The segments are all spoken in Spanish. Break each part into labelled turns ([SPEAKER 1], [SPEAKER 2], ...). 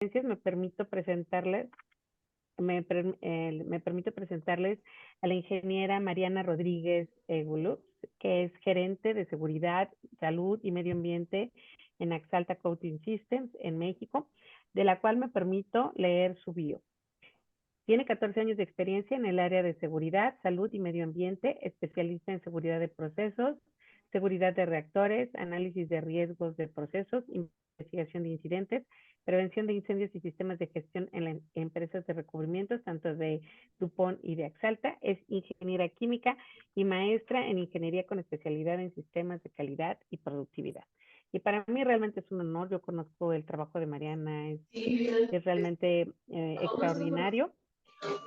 [SPEAKER 1] me permito presentarles, me permito presentarles a la ingeniera Mariana Rodríguez Gulup, que es gerente de seguridad, salud y medio ambiente en Axalta Coating Systems en México, de la cual me permito leer su bio. Tiene 14 años de experiencia en el área de seguridad, salud y medio ambiente, especialista en seguridad de procesos, seguridad de reactores, análisis de riesgos de procesos, investigación de incidentes, prevención de incendios y sistemas de gestión en las empresas de recubrimientos, tanto de DuPont y de Axalta. Es ingeniera química y maestra en ingeniería con especialidad en sistemas de calidad y productividad. Y para mí realmente es un honor. Yo conozco el trabajo de Mariana, es realmente extraordinario.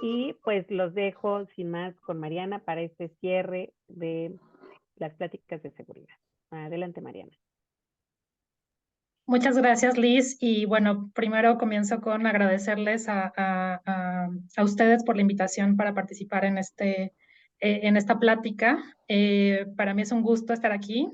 [SPEAKER 1] Y pues los dejo sin más con Mariana para este cierre de las pláticas de seguridad. Adelante, Mariana.
[SPEAKER 2] Muchas gracias, Liz. Y bueno, primero comienzo con agradecerles a ustedes por la invitación para participar en esta plática. Para mí es un gusto estar aquí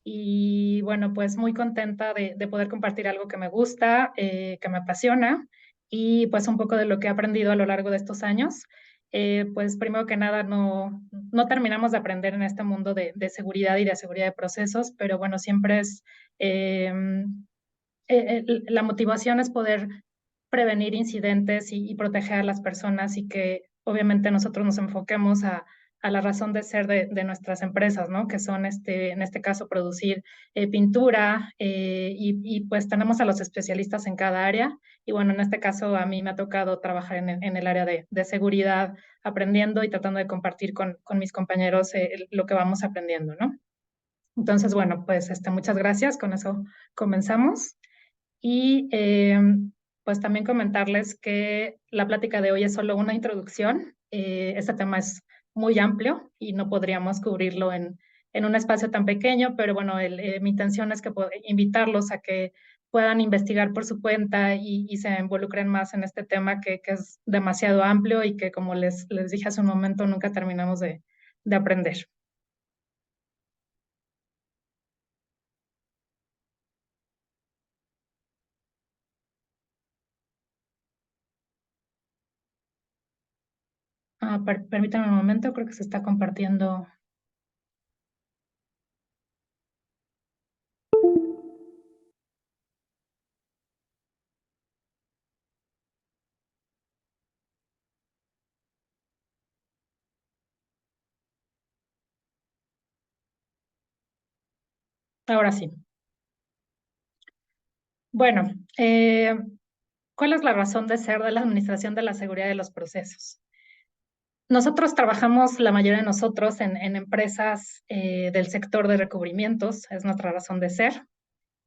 [SPEAKER 2] y bueno, pues muy contenta de poder compartir algo que me gusta, que me apasiona y pues un poco de lo que he aprendido a lo largo de estos años. Pues primero que nada, no terminamos de aprender en este mundo de seguridad y de seguridad de procesos, pero bueno, siempre es... la motivación es poder prevenir incidentes y proteger a las personas y que obviamente nosotros nos enfoquemos a la razón de ser de nuestras empresas, ¿no? Que son, en este caso, producir pintura y pues tenemos a los especialistas en cada área. Y bueno, en este caso a mí me ha tocado trabajar en el área de seguridad, aprendiendo y tratando de compartir con mis compañeros lo que vamos aprendiendo, ¿no? Entonces, bueno, pues muchas gracias. Con eso comenzamos. Y pues también comentarles que la plática de hoy es solo una introducción. Este tema es muy amplio y no podríamos cubrirlo en un espacio tan pequeño, pero bueno, mi intención es que invitarlos a que puedan investigar por su cuenta y se involucren más en este tema que es demasiado amplio y que, como les dije hace un momento, nunca terminamos de aprender. Permítanme un momento, creo que se está compartiendo. Ahora sí. Bueno, ¿cuál es la razón de ser de la Administración de la Seguridad de los Procesos? Nosotros trabajamos, la mayoría de nosotros, en empresas del sector de recubrimientos, es nuestra razón de ser,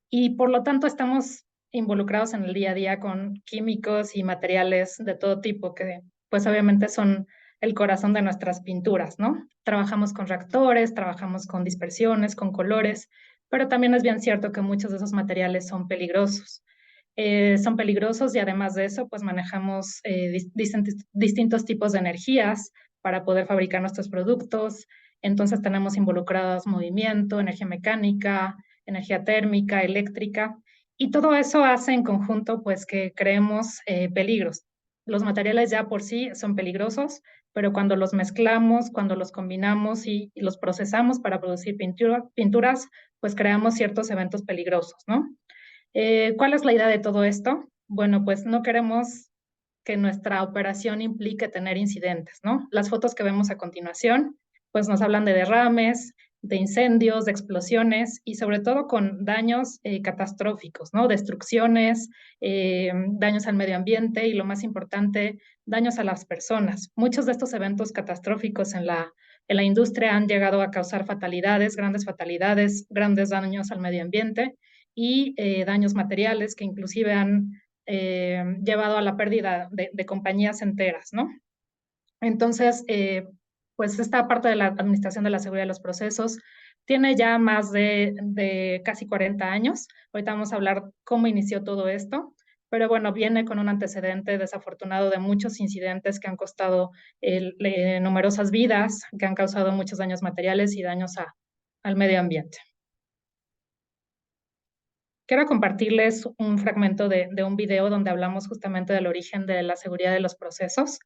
[SPEAKER 2] y por lo tanto estamos involucrados en el día a día con químicos y materiales de todo tipo que pues obviamente son el corazón de nuestras pinturas, ¿no? Trabajamos con reactores, trabajamos con dispersiones, con colores, pero también es bien cierto que muchos de esos materiales son peligrosos. Son peligrosos y además de eso, pues manejamos distintos tipos de energías para poder fabricar nuestros productos. Entonces tenemos involucrados movimiento, energía mecánica, energía térmica, eléctrica, y todo eso hace en conjunto pues que creemos peligros. Los materiales ya por sí son peligrosos, pero cuando los mezclamos, cuando los combinamos y los procesamos para producir pinturas, pues creamos ciertos eventos peligrosos, ¿no? ¿Cuál es la idea de todo esto? Bueno, pues no queremos que nuestra operación implique tener incidentes, ¿no? Las fotos que vemos a continuación, pues nos hablan de derrames, de incendios, de explosiones y sobre todo con daños catastróficos, ¿no? Destrucciones, daños al medio ambiente y lo más importante, daños a las personas. Muchos de estos eventos catastróficos en la industria han llegado a causar fatalidades, grandes daños al medio ambiente y daños materiales que inclusive han llevado a la pérdida de compañías enteras, ¿no? Entonces, pues esta parte de la Administración de la Seguridad de los Procesos tiene ya más de casi 40 años. Ahorita vamos a hablar cómo inició todo esto, pero bueno, viene con un antecedente desafortunado de muchos incidentes que han costado numerosas vidas, que han causado muchos daños materiales y daños al medio ambiente. Quiero compartirles un fragmento de un video donde hablamos justamente del origen de la seguridad de los procesos.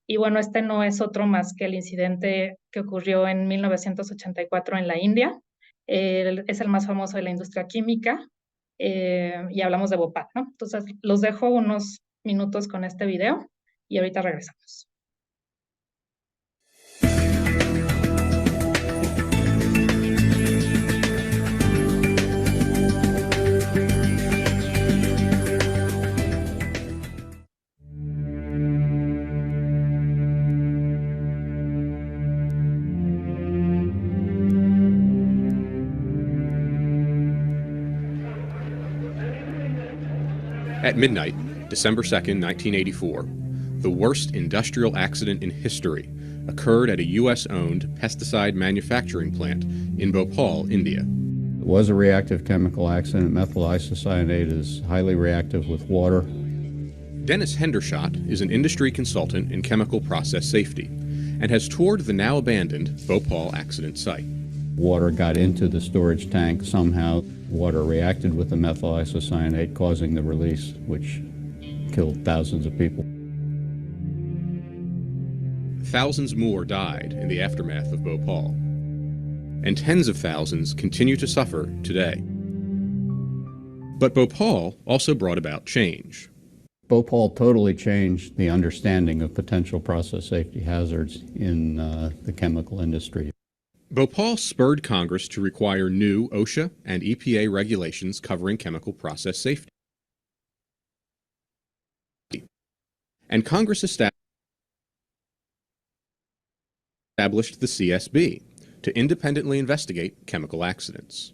[SPEAKER 2] Y bueno, este no es otro más que el incidente que ocurrió en 1984 en la India. Es el más famoso de la industria química y hablamos de Bhopal, ¿no? Entonces, los dejo unos minutos con este video y ahorita regresamos.
[SPEAKER 3] At midnight, December 2nd, 1984, the worst industrial accident in history occurred at a U.S.-owned pesticide manufacturing plant in Bhopal, India.
[SPEAKER 4] It was a reactive chemical accident. Methyl isocyanate is highly reactive with water.
[SPEAKER 3] Dennis Hendershot is an industry consultant in chemical process safety and has toured the now-abandoned Bhopal accident site.
[SPEAKER 4] Water got into the storage tank somehow. Water reacted with the methyl isocyanate, causing the release, which killed thousands of people.
[SPEAKER 3] Thousands more died in the aftermath of Bhopal, and tens of thousands continue to suffer today. But Bhopal also brought about change.
[SPEAKER 4] Bhopal totally changed the understanding of potential process safety hazards in the chemical industry.
[SPEAKER 3] Bhopal spurred Congress to require new OSHA and EPA regulations covering chemical process safety. And Congress established the CSB to independently investigate chemical accidents.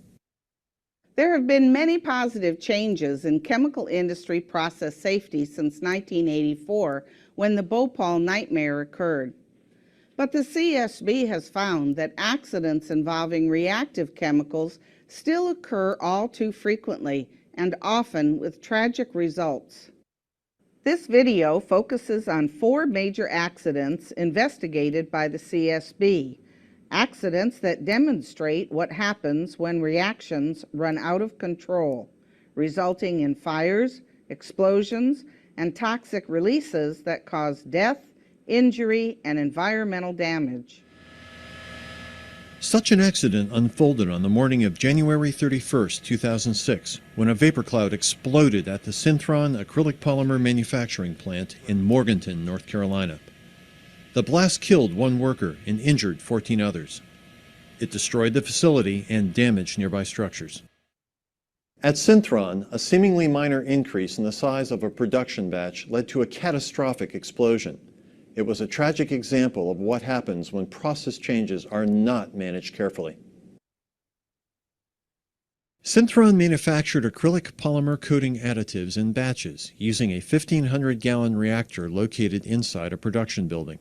[SPEAKER 5] There have been many positive changes in chemical industry process safety since 1984, when the Bhopal nightmare occurred. But the CSB has found that accidents involving reactive chemicals still occur all too frequently and often with tragic results. This video focuses on 4 major accidents investigated by the CSB, accidents that demonstrate what happens when reactions run out of control, resulting in fires, explosions, and toxic releases that cause death, injury, and environmental damage.
[SPEAKER 6] Such an accident unfolded on the morning of January 31, 2006, when a vapor cloud exploded at the Synthron acrylic polymer manufacturing plant in Morganton, North Carolina. The blast killed 1 worker and injured 14 others. It destroyed the facility and damaged nearby structures. At Synthron, a seemingly minor increase in the size of a production batch led to a catastrophic explosion. It was a tragic example of what happens when process changes are not managed carefully. Synthron manufactured acrylic polymer coating additives in batches using a 1,500-gallon reactor located inside a production building.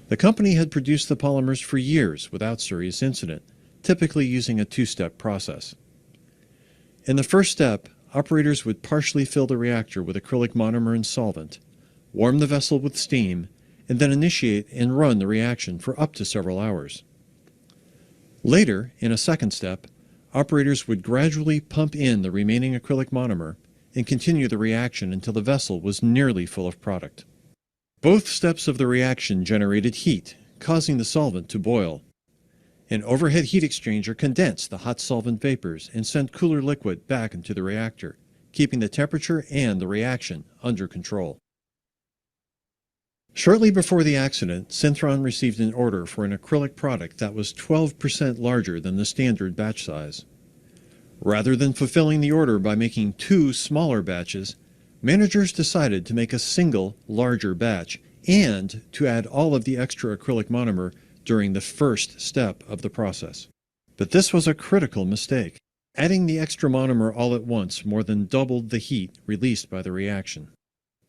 [SPEAKER 6] The company had produced the polymers for years without serious incident, typically using a 2-step process. In the first step, operators would partially fill the reactor with acrylic monomer and solvent, warm the vessel with steam, and then initiate and run the reaction for up to several hours. Later, in a second step, operators would gradually pump in the remaining acrylic monomer and continue the reaction until the vessel was nearly full of product. Both steps of the reaction generated heat, causing the solvent to boil. An overhead heat exchanger condensed the hot solvent vapors and sent cooler liquid back into the reactor, keeping the temperature and the reaction under control. Shortly before the accident, Synthron received an order for an acrylic product that was 12% larger than the standard batch size. Rather than fulfilling the order by making 2 smaller batches, managers decided to make a single, larger batch and to add all of the extra acrylic monomer during the first step of the process. But this was a critical mistake. Adding the extra monomer all at once more than doubled the heat released by the reaction.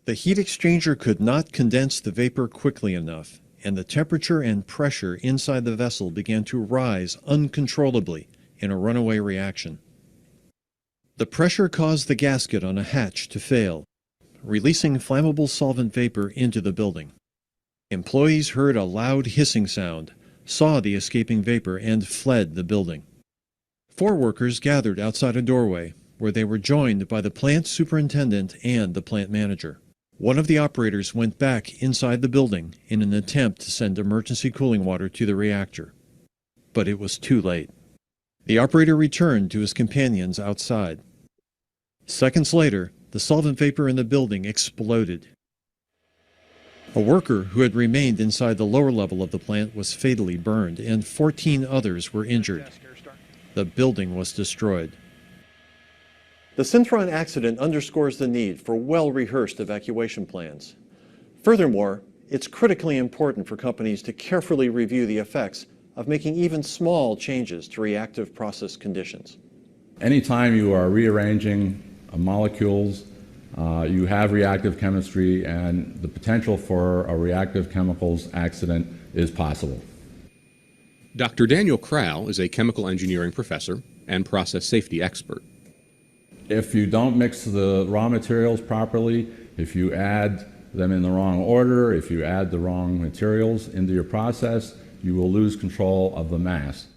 [SPEAKER 6] The heat exchanger could not condense the vapor quickly enough, and the temperature and pressure inside the vessel began to rise uncontrollably in a runaway reaction. The pressure caused the gasket on a hatch to fail, releasing flammable solvent vapor into the building. Employees heard a loud hissing sound, saw the escaping vapor, and fled the building. 4 workers gathered outside a doorway, where they were joined by the plant superintendent and the plant manager. One of the operators went back inside the building in an attempt to send emergency cooling water to the reactor. But it was too late. The operator returned to his companions outside. Seconds later, the solvent vapor in the building exploded. A worker who had remained inside the lower level of the plant was fatally burned, and 14 others were injured. The building was destroyed. The Synthron accident underscores the need for well-rehearsed evacuation plans. Furthermore, it's critically important for companies to carefully review the effects of making even small changes to reactive process conditions.
[SPEAKER 7] Anytime you are rearranging molecules, you have reactive chemistry, and the potential for a reactive chemicals accident is possible.
[SPEAKER 3] Dr. Daniel Crowell is a chemical engineering professor and process safety expert.
[SPEAKER 7] If you don't mix the raw materials properly, if you add them in the wrong order, if you add the wrong materials into your process, you will lose control of the mass.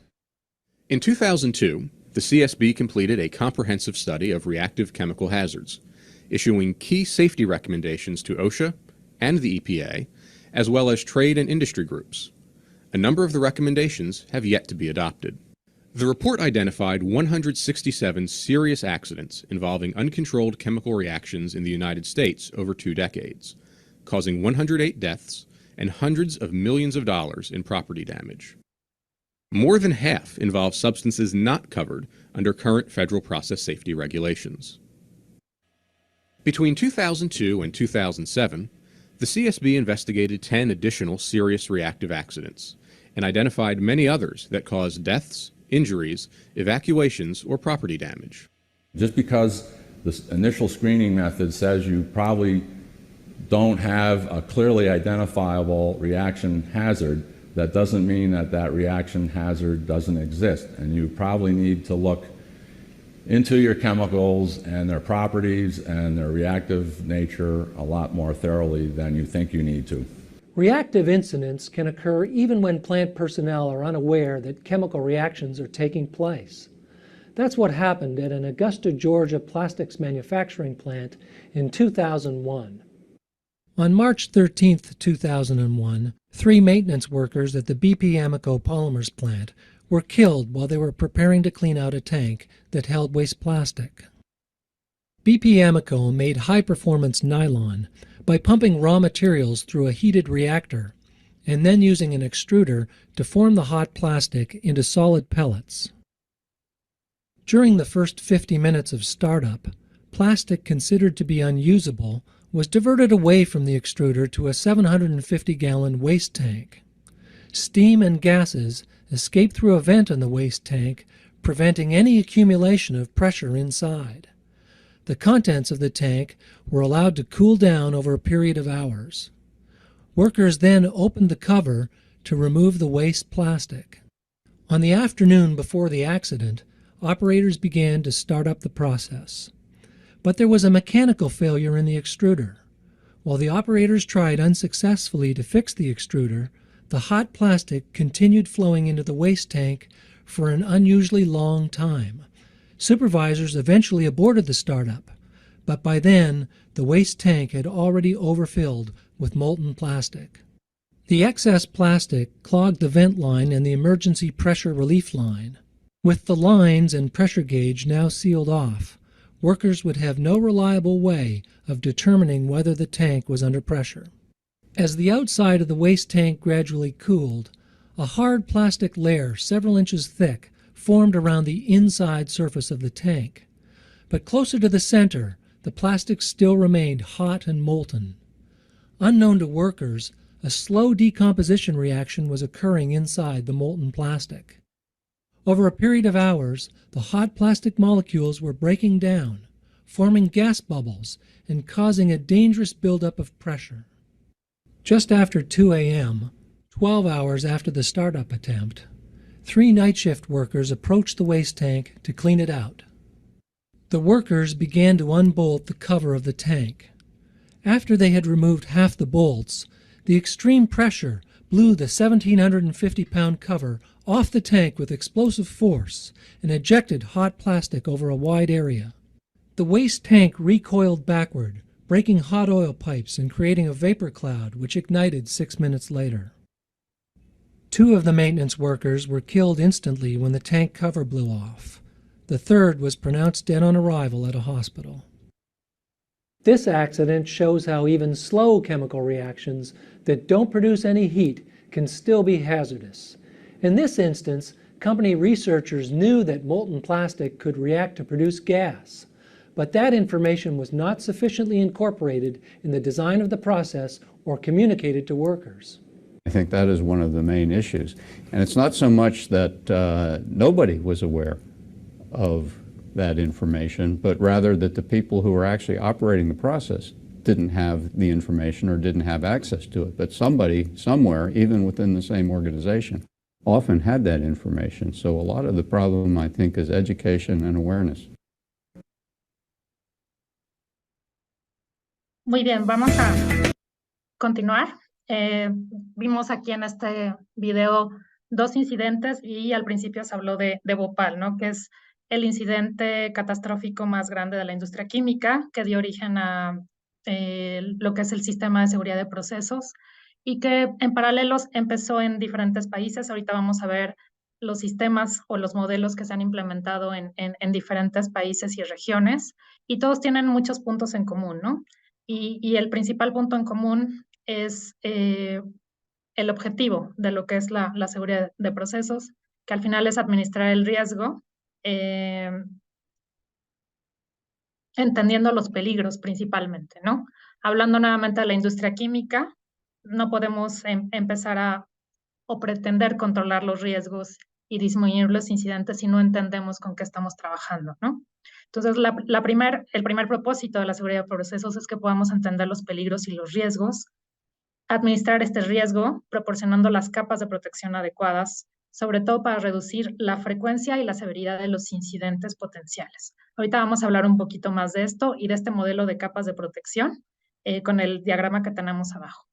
[SPEAKER 3] In 2002, the CSB completed a comprehensive study of reactive chemical hazards, issuing key safety recommendations to OSHA and the EPA, as well as trade and industry groups. A number of the recommendations have yet to be adopted. The report identified 167 serious accidents involving uncontrolled chemical reactions in the United States over 2 decades, causing 108 deaths and hundreds of millions of dollars in property damage. More than half involve substances not covered under current federal process safety regulations. Between 2002 and 2007, the CSB investigated 10 additional serious reactive accidents and identified many others that caused deaths, injuries, evacuations, or property damage.
[SPEAKER 7] Just because this initial screening method says you probably don't have a clearly identifiable reaction hazard, that doesn't mean that that reaction hazard doesn't exist. And you probably need to look into your chemicals and their properties and their reactive nature a lot more thoroughly than you think you need to.
[SPEAKER 8] Reactive incidents can occur even when plant personnel are unaware that chemical reactions are taking place. That's what happened at an Augusta, Georgia plastics manufacturing plant in 2001. On March 13, 2001, 3 maintenance workers at the BP Amoco Polymers plant were killed while they were preparing to clean out a tank that held waste plastic. BP Amoco made high-performance nylon by pumping raw materials through a heated reactor and then using an extruder to form the hot plastic into solid pellets. During the first 50 minutes of startup, plastic considered to be unusable was diverted away from the extruder to a 750-gallon waste tank. Steam and gases escaped through a vent in the waste tank, preventing any accumulation of pressure inside. The contents of the tank were allowed to cool down over a period of hours. Workers then opened the cover to remove the waste plastic. On the afternoon before the accident, operators began to start up the process. But there was a mechanical failure in the extruder. While the operators tried unsuccessfully to fix the extruder, the hot plastic continued flowing into the waste tank for an unusually long time. Supervisors eventually aborted the startup, but by then the waste tank had already overfilled with molten plastic. The excess plastic clogged the vent line and the emergency pressure relief line. With the lines and pressure gauge now sealed off, workers would have no reliable way of determining whether the tank was under pressure. As the outside of the waste tank gradually cooled, a hard plastic layer several inches thick formed around the inside surface of the tank. But closer to the center, the plastic still remained hot and molten. Unknown to workers, a slow decomposition reaction was occurring inside the molten plastic. Over a period of hours, the hot plastic molecules were breaking down, forming gas bubbles and causing a dangerous buildup of pressure. Just after 2 a.m., 12 hours after the startup attempt, 3 night shift workers approached the waste tank to clean it out. The workers began to unbolt the cover of the tank. After they had removed half the bolts, the extreme pressure blew the 1,750-pound cover off the tank with explosive force and ejected hot plastic over a wide area. the waste tank recoiled backward, breaking hot oil pipes and creating a vapor cloud which ignited 6 minutes later. 2 of the maintenance workers were killed instantly when the tank cover blew off. The third was pronounced dead on arrival at a hospital. This accident shows how even slow chemical reactions that don't produce any heat can still be hazardous. In this instance, company researchers knew that molten plastic could react to produce gas, but that information was not sufficiently incorporated in the design of the process or communicated to workers.
[SPEAKER 4] I think that is one of the main issues. And it's not so much that nobody was aware of that information, but rather that the people who were actually operating the process didn't have the information or didn't have access to it. But somebody, somewhere, even within the same organization, often had that information. So a lot of the problem, I think, is education and awareness.
[SPEAKER 2] Muy bien, vamos a continuar. Vimos aquí en este video 2 incidentes y al principio se habló de Bhopal, ¿no? Que es el incidente catastrófico más grande de la industria química que dio origen a lo que es el sistema de seguridad de procesos y que en paralelos empezó en diferentes países. Ahorita vamos a ver los sistemas o los modelos que se han implementado en diferentes países y regiones y todos tienen muchos puntos en común, ¿no? Y el principal punto en común es el objetivo de lo que es la seguridad de procesos, que al final es administrar el riesgo, entendiendo los peligros principalmente, ¿no? Hablando nuevamente de la industria química, no podemos empezar o pretender controlar los riesgos y disminuir los incidentes si no entendemos con qué estamos trabajando, ¿no? Entonces, el primer propósito de la seguridad de procesos es que podamos entender los peligros y los riesgos, administrar este riesgo proporcionando las capas de protección adecuadas, sobre todo para reducir la frecuencia y la severidad de los incidentes potenciales. Ahorita vamos a hablar un poquito más de esto y de este modelo de capas de protección con el diagrama que tenemos abajo.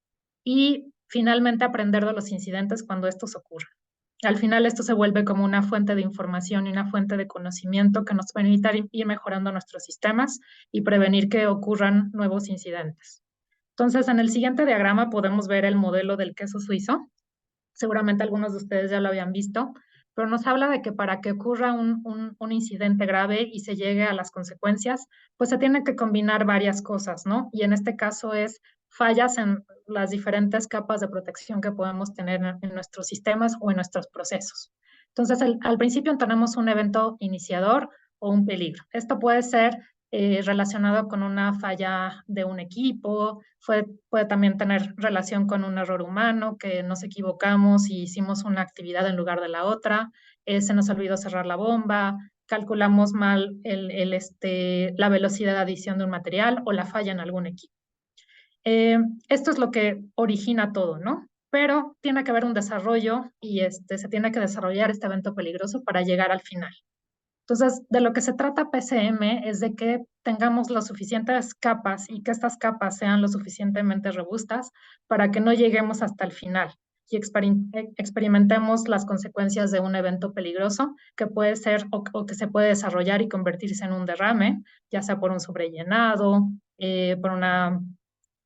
[SPEAKER 2] Y finalmente aprender de los incidentes cuando estos ocurran. Al final esto se vuelve como una fuente de información y una fuente de conocimiento que nos permite ir mejorando nuestros sistemas y prevenir que ocurran nuevos incidentes. Entonces, en el siguiente diagrama podemos ver el modelo del queso suizo. Seguramente algunos de ustedes ya lo habían visto, pero nos habla de que para que ocurra un incidente grave y se llegue a las consecuencias, pues se tienen que combinar varias cosas, ¿no? Y en este caso es fallas en las diferentes capas de protección que podemos tener en nuestros sistemas o en nuestros procesos. Entonces, al principio tenemos un evento iniciador o un peligro. Esto puede ser relacionado con una falla de un equipo, puede también tener relación con un error humano, que nos equivocamos y hicimos una actividad en lugar de la otra, se nos olvidó cerrar la bomba, calculamos mal la velocidad de adición de un material o la falla en algún equipo. Esto es lo que origina todo, ¿no? Pero tiene que haber un desarrollo y se tiene que desarrollar este evento peligroso para llegar al final. Entonces, de lo que se trata PCM es de que tengamos las suficientes capas y que estas capas sean lo suficientemente robustas para que no lleguemos hasta el final y experimentemos las consecuencias de un evento peligroso que puede ser o que se puede desarrollar y convertirse en un derrame, ya sea por un sobrellenado, por una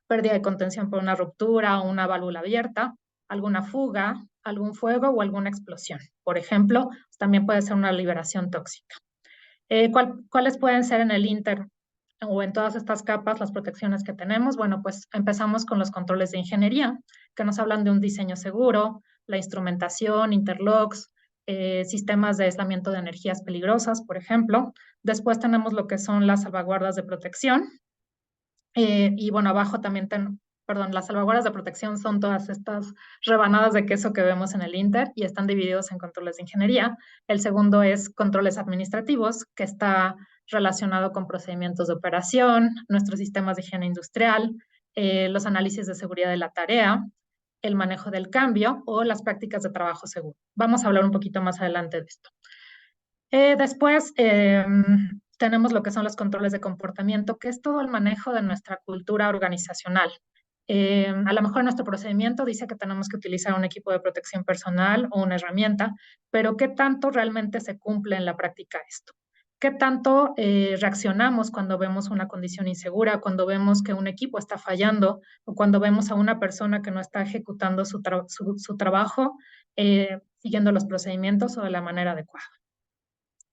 [SPEAKER 2] pérdida de contención por una ruptura o una válvula abierta, alguna fuga, algún fuego o alguna explosión. Por ejemplo, también puede ser una liberación tóxica. ¿Cuáles pueden ser en el Inter o en todas estas capas las protecciones que tenemos? Bueno, pues empezamos con los controles de ingeniería, que nos hablan de un diseño seguro, la instrumentación, interlocks, sistemas de aislamiento de energías peligrosas, por ejemplo. Después tenemos lo que son las salvaguardas de protección. Y bueno, abajo también las salvaguardas de protección son todas estas rebanadas de queso que vemos en el Inter y están divididos en controles de ingeniería. El segundo es controles administrativos, que está relacionado con procedimientos de operación, nuestros sistemas de higiene industrial, los análisis de seguridad de la tarea, el manejo del cambio o las prácticas de trabajo seguro. Vamos a hablar un poquito más adelante de esto. Después tenemos lo que son los controles de comportamiento, que es todo el manejo de nuestra cultura organizacional. A lo mejor nuestro procedimiento dice que tenemos que utilizar un equipo de protección personal o una herramienta, pero ¿qué tanto realmente se cumple en la práctica esto? ¿Qué tanto reaccionamos cuando vemos una condición insegura, cuando vemos que un equipo está fallando o cuando vemos a una persona que no está ejecutando su trabajo siguiendo los procedimientos o de la manera adecuada?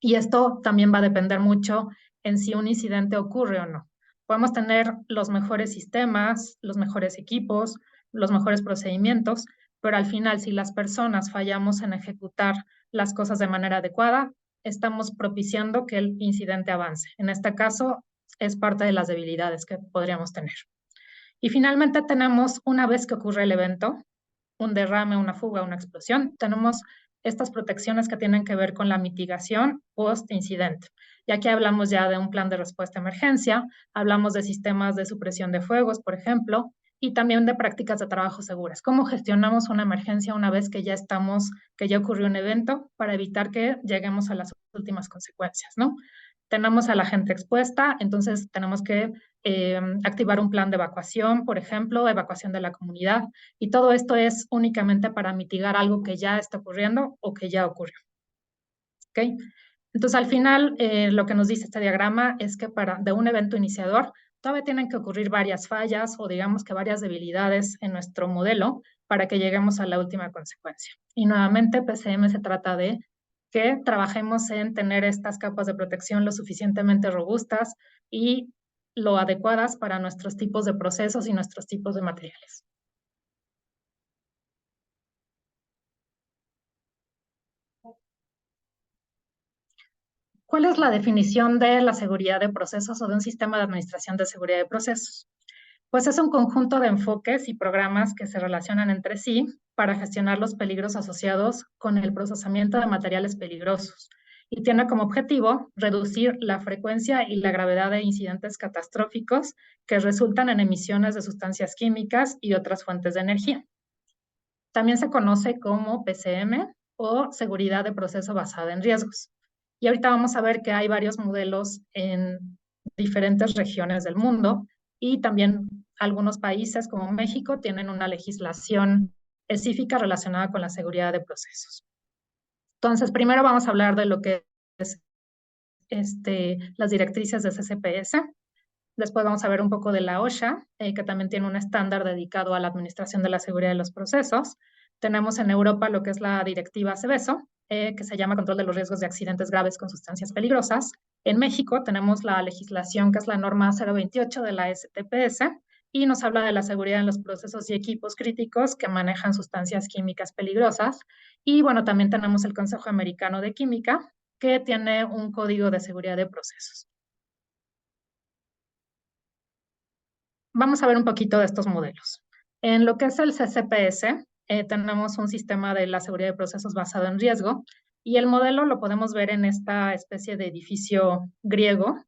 [SPEAKER 2] Y esto también va a depender mucho en si un incidente ocurre o no. Podemos tener los mejores sistemas, los mejores equipos, los mejores procedimientos, pero al final, si las personas fallamos en ejecutar las cosas de manera adecuada, estamos propiciando que el incidente avance. En este caso, es parte de las debilidades que podríamos tener. Y finalmente tenemos, una vez que ocurre el evento, un derrame, una fuga, una explosión, tenemos estas protecciones que tienen que ver con la mitigación post-incidente. Y aquí hablamos ya de un plan de respuesta a emergencia, hablamos de sistemas de supresión de fuegos, por ejemplo, y también de prácticas de trabajo seguras. ¿Cómo gestionamos una emergencia una vez que ya ocurrió un evento para evitar que lleguemos a las últimas consecuencias, ¿no? Tenemos a la gente expuesta, entonces tenemos que activar un plan de evacuación, por ejemplo, evacuación de la comunidad, y todo esto es únicamente para mitigar algo que ya está ocurriendo o que ya ocurrió. ¿Okay? Entonces, al final, lo que nos dice este diagrama es que de un evento iniciador todavía tienen que ocurrir varias fallas o digamos que varias debilidades en nuestro modelo para que lleguemos a la última consecuencia. Y nuevamente, PCM se trata de que trabajemos en tener estas capas de protección lo suficientemente robustas y lo adecuadas para nuestros tipos de procesos y nuestros tipos de materiales. ¿Cuál es la definición de la seguridad de procesos o de un sistema de administración de seguridad de procesos? Pues es un conjunto de enfoques y programas que se relacionan entre sí para gestionar los peligros asociados con el procesamiento de materiales peligrosos y tiene como objetivo reducir la frecuencia y la gravedad de incidentes catastróficos que resultan en emisiones de sustancias químicas y otras fuentes de energía. También se conoce como PCM o seguridad de proceso basada en riesgos. Y ahorita vamos a ver que hay varios modelos en diferentes regiones del mundo y también algunos países como México tienen una legislación específica relacionada con la seguridad de procesos. Entonces, primero vamos a hablar de lo que es las directrices de CCPS. Después vamos a ver un poco de la OSHA, que también tiene un estándar dedicado a la administración de la seguridad de los procesos. Tenemos en Europa lo que es la directiva Seveso, que se llama Control de los Riesgos de Accidentes Graves con Sustancias Peligrosas. En México tenemos la legislación que es la norma 028 de la STPS y nos habla de la seguridad en los procesos y equipos críticos que manejan sustancias químicas peligrosas. Y bueno, también tenemos el Consejo Americano de Química, que tiene un código de seguridad de procesos. Vamos a ver un poquito de estos modelos. En lo que es el CCPS, tenemos un sistema de la seguridad de procesos basado en riesgo y el modelo lo podemos ver en esta especie de edificio griego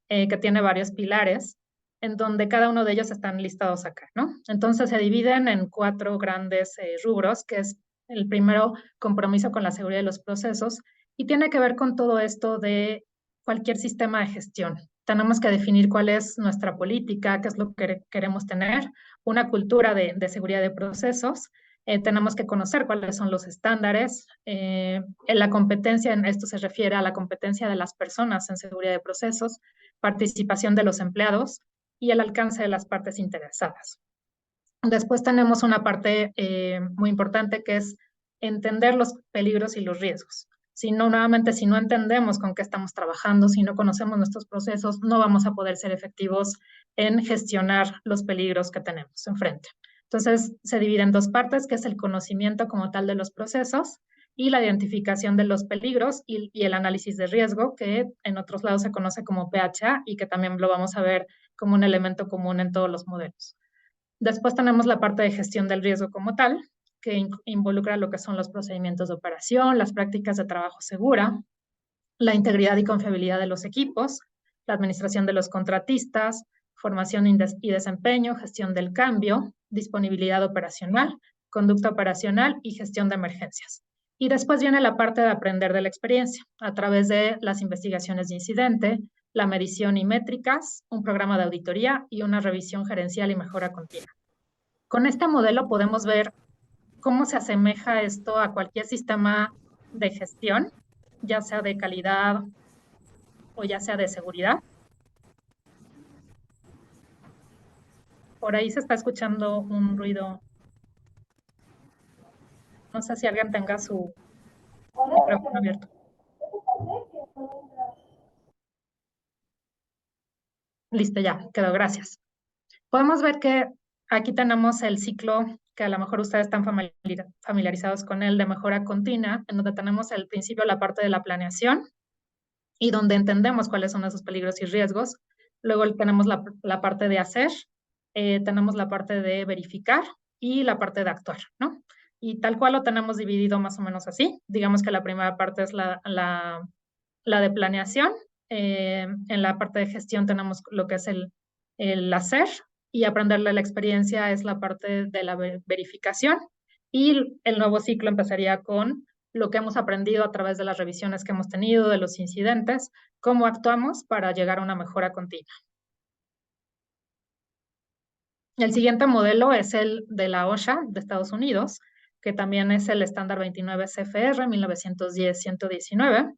[SPEAKER 2] que tiene varios pilares, en donde cada uno de ellos están listados acá, ¿no? Entonces se dividen en 4 grandes rubros, que es el primero, compromiso con la seguridad de los procesos, y tiene que ver con todo esto de cualquier sistema de gestión. Tenemos que definir cuál es nuestra política, qué es lo que queremos tener, una cultura de seguridad de procesos. Tenemos que conocer cuáles son los estándares. En la competencia, en esto se refiere a la competencia de las personas en seguridad de procesos, participación de los empleados y el alcance de las partes interesadas. Después tenemos una parte muy importante que es entender los peligros y los riesgos. Si no entendemos con qué estamos trabajando, si no conocemos nuestros procesos, no vamos a poder ser efectivos en gestionar los peligros que tenemos enfrente. Entonces, se divide en 2 partes, que es el conocimiento como tal de los procesos y la identificación de los peligros y el análisis de riesgo, que en otros lados se conoce como PHA y que también lo vamos a ver como un elemento común en todos los modelos. Después tenemos la parte de gestión del riesgo como tal, que involucra lo que son los procedimientos de operación, las prácticas de trabajo segura, la integridad y confiabilidad de los equipos, la administración de los contratistas, formación y desempeño, gestión del cambio, disponibilidad operacional, conducta operacional y gestión de emergencias. Y después viene la parte de aprender de la experiencia, a través de las investigaciones de incidente, la medición y métricas, un programa de auditoría y una revisión gerencial y mejora continua. Con este modelo podemos ver cómo se asemeja esto a cualquier sistema de gestión, ya sea de calidad o ya sea de seguridad. Por ahí se está escuchando un ruido. No sé si alguien tenga su micrófono abierto. Listo, ya, quedó, gracias. Podemos ver que aquí tenemos el ciclo que a lo mejor ustedes están familiarizados con él, de mejora continua, en donde tenemos al principio la parte de la planeación y donde entendemos cuáles son esos peligros y riesgos. Luego tenemos la parte de hacer, tenemos la parte de verificar y la parte de actuar, ¿no? Y tal cual lo tenemos dividido más o menos así. Digamos que la primera parte es la de planeación. En la parte de gestión tenemos lo que es el hacer, y aprenderle la experiencia es la parte de la verificación, y el nuevo ciclo empezaría con lo que hemos aprendido a través de las revisiones que hemos tenido, de los incidentes, cómo actuamos para llegar a una mejora continua. El siguiente modelo es el de la OSHA de Estados Unidos, que también es el estándar 29 CFR 1910-119.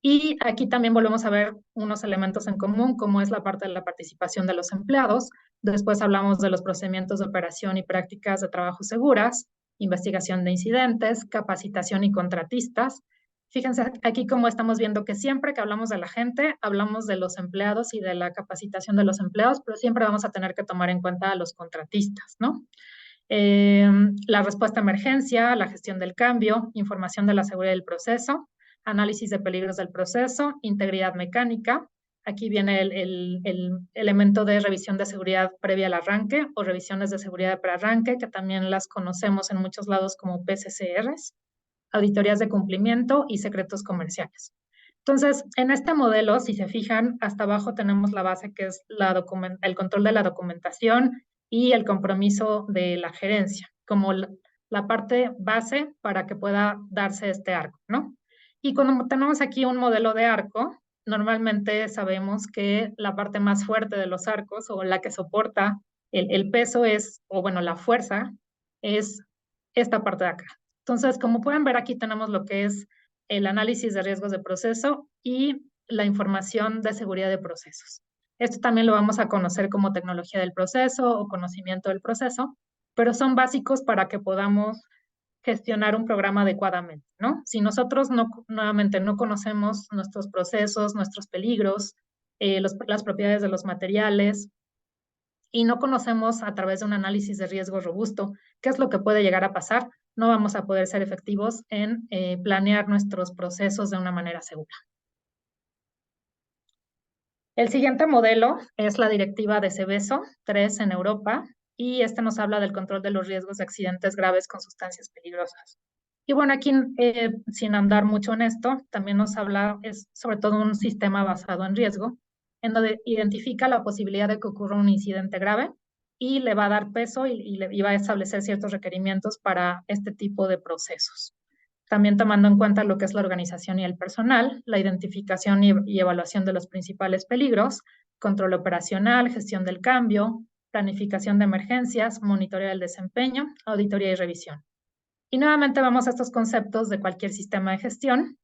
[SPEAKER 2] Y aquí también volvemos a ver unos elementos en común, como es la parte de la participación de los empleados. Después hablamos de los procedimientos de operación y prácticas de trabajo seguras, investigación de incidentes, capacitación y contratistas. Fíjense aquí cómo estamos viendo que siempre que hablamos de la gente, hablamos de los empleados y de la capacitación de los empleados, pero siempre vamos a tener que tomar en cuenta a los contratistas, ¿no? La respuesta a emergencia, la gestión del cambio, información de la seguridad del proceso, análisis de peligros del proceso, integridad mecánica. Aquí viene el elemento de revisión de seguridad previa al arranque o revisiones de seguridad de prearranque, que también las conocemos en muchos lados como PCCRs, auditorías de cumplimiento y secretos comerciales. Entonces, en este modelo, si se fijan, hasta abajo tenemos la base que es el control de la documentación y el compromiso de la gerencia, como la parte base para que pueda darse este arco, ¿no? Y cuando tenemos aquí un modelo de arco, normalmente sabemos que la parte más fuerte de los arcos o la que soporta el peso es, o bueno, la fuerza es esta parte de acá. Entonces, como pueden ver, aquí tenemos lo que es el análisis de riesgos de proceso y la información de seguridad de procesos. Esto también lo vamos a conocer como tecnología del proceso o conocimiento del proceso, pero son básicos para que podamos gestionar un programa adecuadamente, ¿no? Si nosotros nuevamente no conocemos nuestros procesos, nuestros peligros, las propiedades de los materiales, y no conocemos a través de un análisis de riesgo robusto qué es lo que puede llegar a pasar, no vamos a poder ser efectivos en planear nuestros procesos de una manera segura. El siguiente modelo es la directiva de Seveso 3 en Europa, y este nos habla del control de los riesgos de accidentes graves con sustancias peligrosas. Y bueno, aquí, sin andar mucho en esto, también nos habla, es sobre todo un sistema basado en riesgo, en donde identifica la posibilidad de que ocurra un incidente grave y le va a dar peso y va a establecer ciertos requerimientos para este tipo de procesos. También tomando en cuenta lo que es la organización y el personal, la identificación y evaluación de los principales peligros, control operacional, gestión del cambio, planificación de emergencias, monitoreo del desempeño, auditoría y revisión. Y nuevamente vamos a estos conceptos de cualquier sistema de gestión,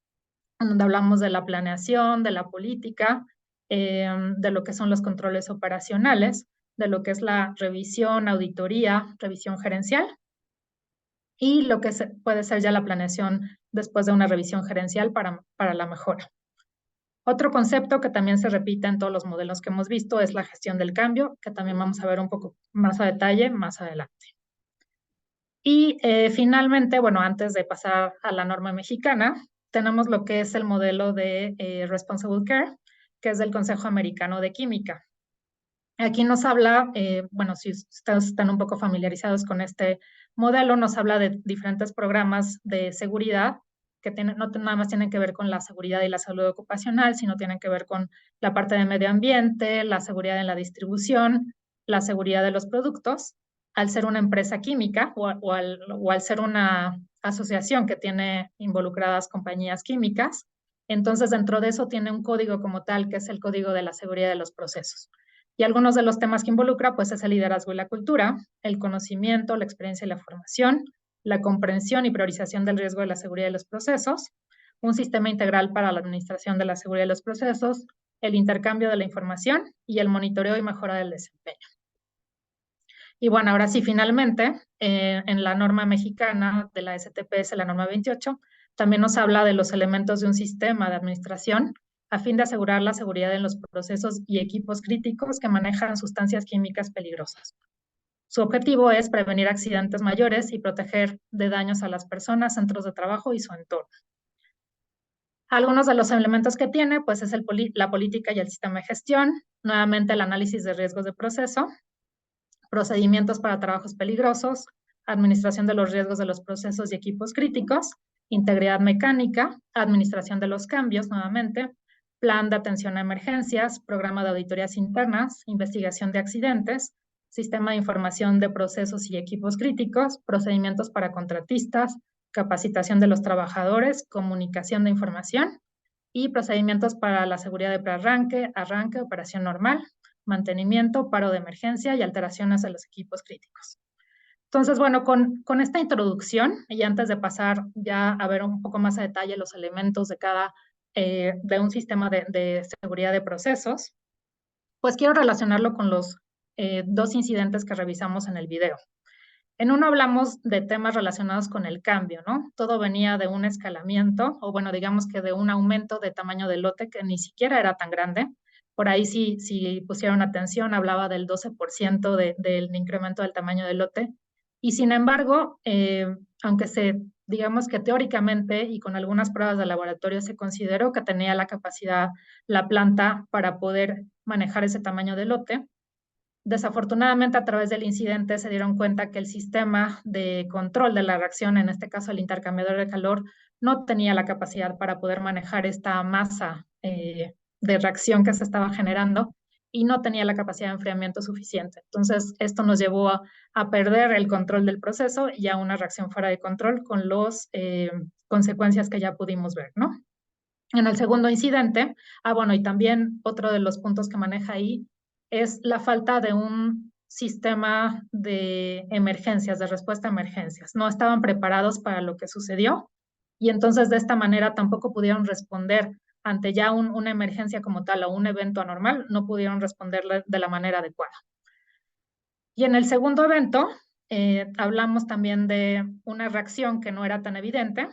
[SPEAKER 2] donde hablamos de la planeación, de la política, de lo que son los controles operacionales, de lo que es la revisión, auditoría, revisión gerencial, y lo que puede ser ya la planeación después de una revisión gerencial para la mejora. Otro concepto que también se repite en todos los modelos que hemos visto es la gestión del cambio, que también vamos a ver un poco más a detalle más adelante. Y finalmente, bueno, antes de pasar a la norma mexicana, tenemos lo que es el modelo de Responsible Care, que es del Consejo Americano de Química. Aquí nos habla, bueno, si ustedes están un poco familiarizados con este modelo, nos habla de diferentes programas de seguridad que no nada más tienen que ver con la seguridad y la salud ocupacional, sino tienen que ver con la parte de medio ambiente, la seguridad en la distribución, la seguridad de los productos. Al ser una empresa química o al ser una asociación que tiene involucradas compañías químicas, entonces dentro de eso tiene un código como tal, que es el Código de la Seguridad de los Procesos. Y algunos de los temas que involucra, pues, es el liderazgo y la cultura, el conocimiento, la experiencia y la formación, la comprensión y priorización del riesgo de la seguridad de los procesos, un sistema integral para la administración de la seguridad de los procesos, el intercambio de la información y el monitoreo y mejora del desempeño. Y bueno, ahora sí, finalmente, en la norma mexicana de la STPS, la norma 28, también nos habla de los elementos de un sistema de administración a fin de asegurar la seguridad en los procesos y equipos críticos que manejan sustancias químicas peligrosas. Su objetivo es prevenir accidentes mayores y proteger de daños a las personas, centros de trabajo y su entorno. Algunos de los elementos que tiene, pues es la política y el sistema de gestión, nuevamente el análisis de riesgos de proceso, procedimientos para trabajos peligrosos, administración de los riesgos de los procesos y equipos críticos, integridad mecánica, administración de los cambios, nuevamente, plan de atención a emergencias, programa de auditorías internas, investigación de accidentes, sistema de información de procesos y equipos críticos, procedimientos para contratistas, capacitación de los trabajadores, comunicación de información y procedimientos para la seguridad de prearranque, arranque, operación normal, mantenimiento, paro de emergencia y alteraciones de los equipos críticos. Entonces, bueno, con esta introducción y antes de pasar ya a ver un poco más a detalle los elementos de un sistema de seguridad de procesos, pues quiero relacionarlo con los dos incidentes que revisamos en el video. En uno hablamos de temas relacionados con el cambio, ¿no? Todo venía de un escalamiento, o bueno, digamos que de un aumento de tamaño del lote que ni siquiera era tan grande. Por ahí si pusieron atención, hablaba del 12% del incremento del tamaño del lote. Y sin embargo, aunque digamos que teóricamente y con algunas pruebas de laboratorio se consideró que tenía la capacidad, la planta para poder manejar ese tamaño de lote, desafortunadamente, a través del incidente se dieron cuenta que el sistema de control de la reacción, en este caso el intercambiador de calor, no tenía la capacidad para poder manejar esta masa de reacción que se estaba generando y no tenía la capacidad de enfriamiento suficiente. Entonces, esto nos llevó a perder el control del proceso y a una reacción fuera de control con las consecuencias que ya pudimos ver, ¿no? En el segundo incidente, bueno, y también otro de los puntos que maneja ahí es la falta de un sistema de emergencias, de respuesta a emergencias. No estaban preparados para lo que sucedió y entonces de esta manera tampoco pudieron responder ante ya una emergencia como tal o un evento anormal, no pudieron responderle de la manera adecuada. Y en el segundo evento hablamos también de una reacción que no era tan evidente,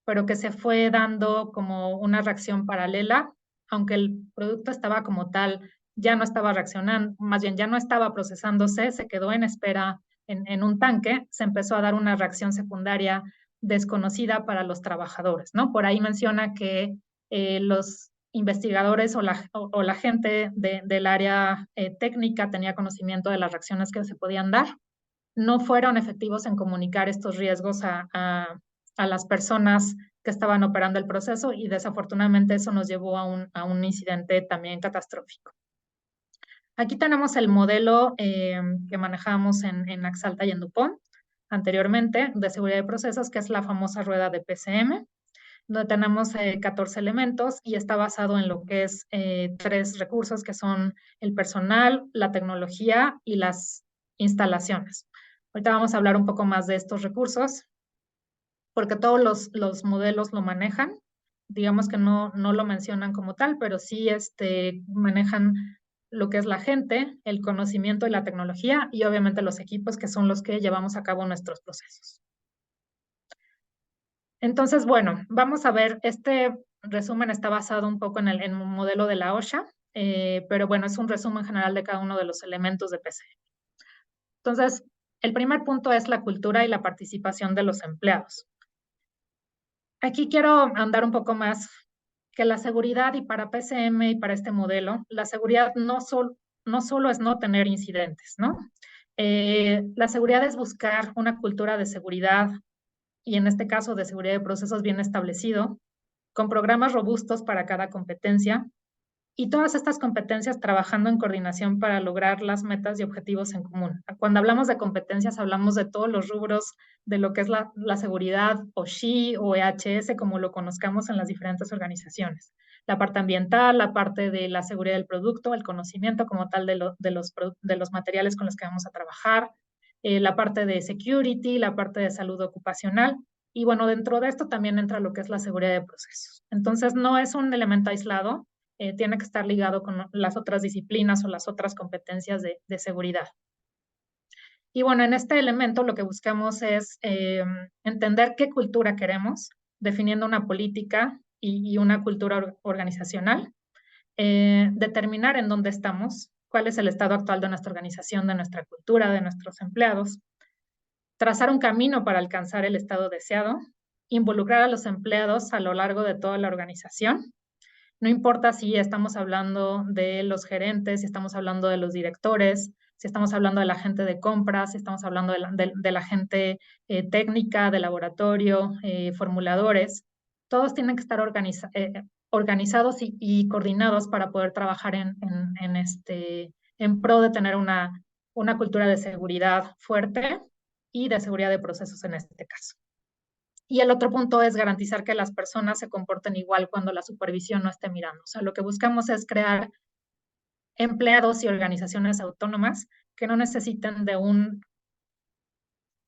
[SPEAKER 2] pero que se fue dando como una reacción paralela, aunque el producto estaba como tal, ya no estaba reaccionando, más bien ya no estaba procesándose, se quedó en espera en un tanque, se empezó a dar una reacción secundaria desconocida para los trabajadores, ¿no? Por ahí menciona que los investigadores o la gente del área técnica tenía conocimiento de las reacciones que se podían dar, no fueron efectivos en comunicar estos riesgos a las personas que estaban operando el proceso y desafortunadamente eso nos llevó a un incidente también catastrófico. Aquí tenemos el modelo que manejamos en Axalta y en DuPont anteriormente de seguridad de procesos, que es la famosa rueda de PCM, donde tenemos 14 elementos y está basado en lo que es 3 recursos que son el personal, la tecnología y las instalaciones. Ahorita vamos a hablar un poco más de estos recursos, porque todos los modelos lo manejan. Digamos que no lo mencionan como tal, pero sí manejan lo que es la gente, el conocimiento y la tecnología, y obviamente los equipos que son los que llevamos a cabo nuestros procesos. Entonces, bueno, vamos a ver, este resumen está basado un poco en el modelo de la OSHA, pero bueno, es un resumen general de cada uno de los elementos de PCM. Entonces, el primer punto es la cultura y la participación de los empleados. Aquí quiero andar un poco más que la seguridad, y para PCM y para este modelo, la seguridad no solo es no tener incidentes, ¿no? La seguridad es buscar una cultura de seguridad, y en este caso de seguridad de procesos bien establecido, con programas robustos para cada competencia, y todas estas competencias trabajando en coordinación para lograr las metas y objetivos en común. Cuando hablamos de competencias, hablamos de todos los rubros de lo que es la seguridad, o SHI, o EHS, como lo conozcamos en las diferentes organizaciones. La parte ambiental, la parte de la seguridad del producto, el conocimiento como tal de los materiales con los que vamos a trabajar, la parte de security, la parte de salud ocupacional, y bueno, dentro de esto también entra lo que es la seguridad de procesos. Entonces, no es un elemento aislado, tiene que estar ligado con las otras disciplinas o las otras competencias de seguridad. Y bueno, en este elemento lo que buscamos es entender qué cultura queremos, definiendo una política y una cultura organizacional, determinar en dónde estamos, cuál es el estado actual de nuestra organización, de nuestra cultura, de nuestros empleados, trazar un camino para alcanzar el estado deseado, involucrar a los empleados a lo largo de toda la organización. No importa si estamos hablando de los gerentes, si estamos hablando de los directores, si estamos hablando de la gente de compras, si estamos hablando de la gente técnica, de laboratorio, formuladores. Todos tienen que estar organizados y coordinados para poder trabajar en pro de tener una cultura de seguridad fuerte y de seguridad de procesos en este caso. Y el otro punto es garantizar que las personas se comporten igual cuando la supervisión no esté mirando. O sea, lo que buscamos es crear empleados y organizaciones autónomas que no necesiten de un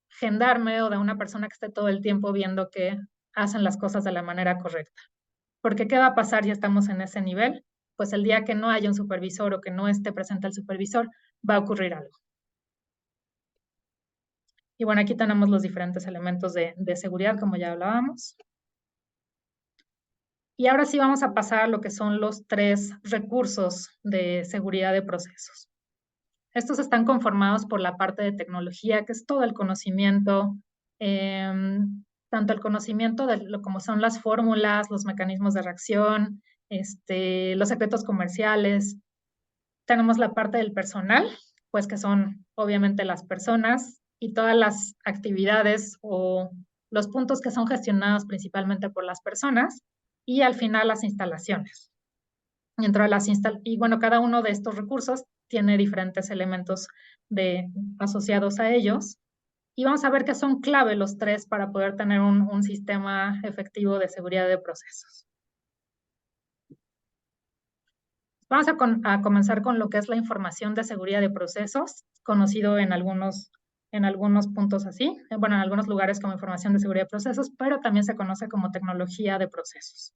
[SPEAKER 2] gendarme o de una persona que esté todo el tiempo viendo que hacen las cosas de la manera correcta. Porque ¿qué va a pasar si estamos en ese nivel? Pues el día que no haya un supervisor o que no esté presente el supervisor, va a ocurrir algo. Y bueno, aquí tenemos los diferentes elementos de seguridad, como ya hablábamos. Y ahora sí vamos a pasar a lo que son los 3 recursos de seguridad de procesos. Estos están conformados por la parte de tecnología, que es todo el conocimiento, tanto el conocimiento de lo como son las fórmulas, los mecanismos de reacción, los secretos comerciales. Tenemos la parte del personal, pues que son obviamente las personas y todas las actividades o los puntos que son gestionados principalmente por las personas, y al final las instalaciones. Y bueno, cada uno de estos recursos tiene diferentes elementos asociados a ellos, y vamos a ver que son clave los 3 para poder tener un sistema efectivo de seguridad de procesos. Vamos a comenzar con lo que es la información de seguridad de procesos, conocido en algunos puntos así, bueno, en algunos lugares como información de seguridad de procesos, pero también se conoce como tecnología de procesos.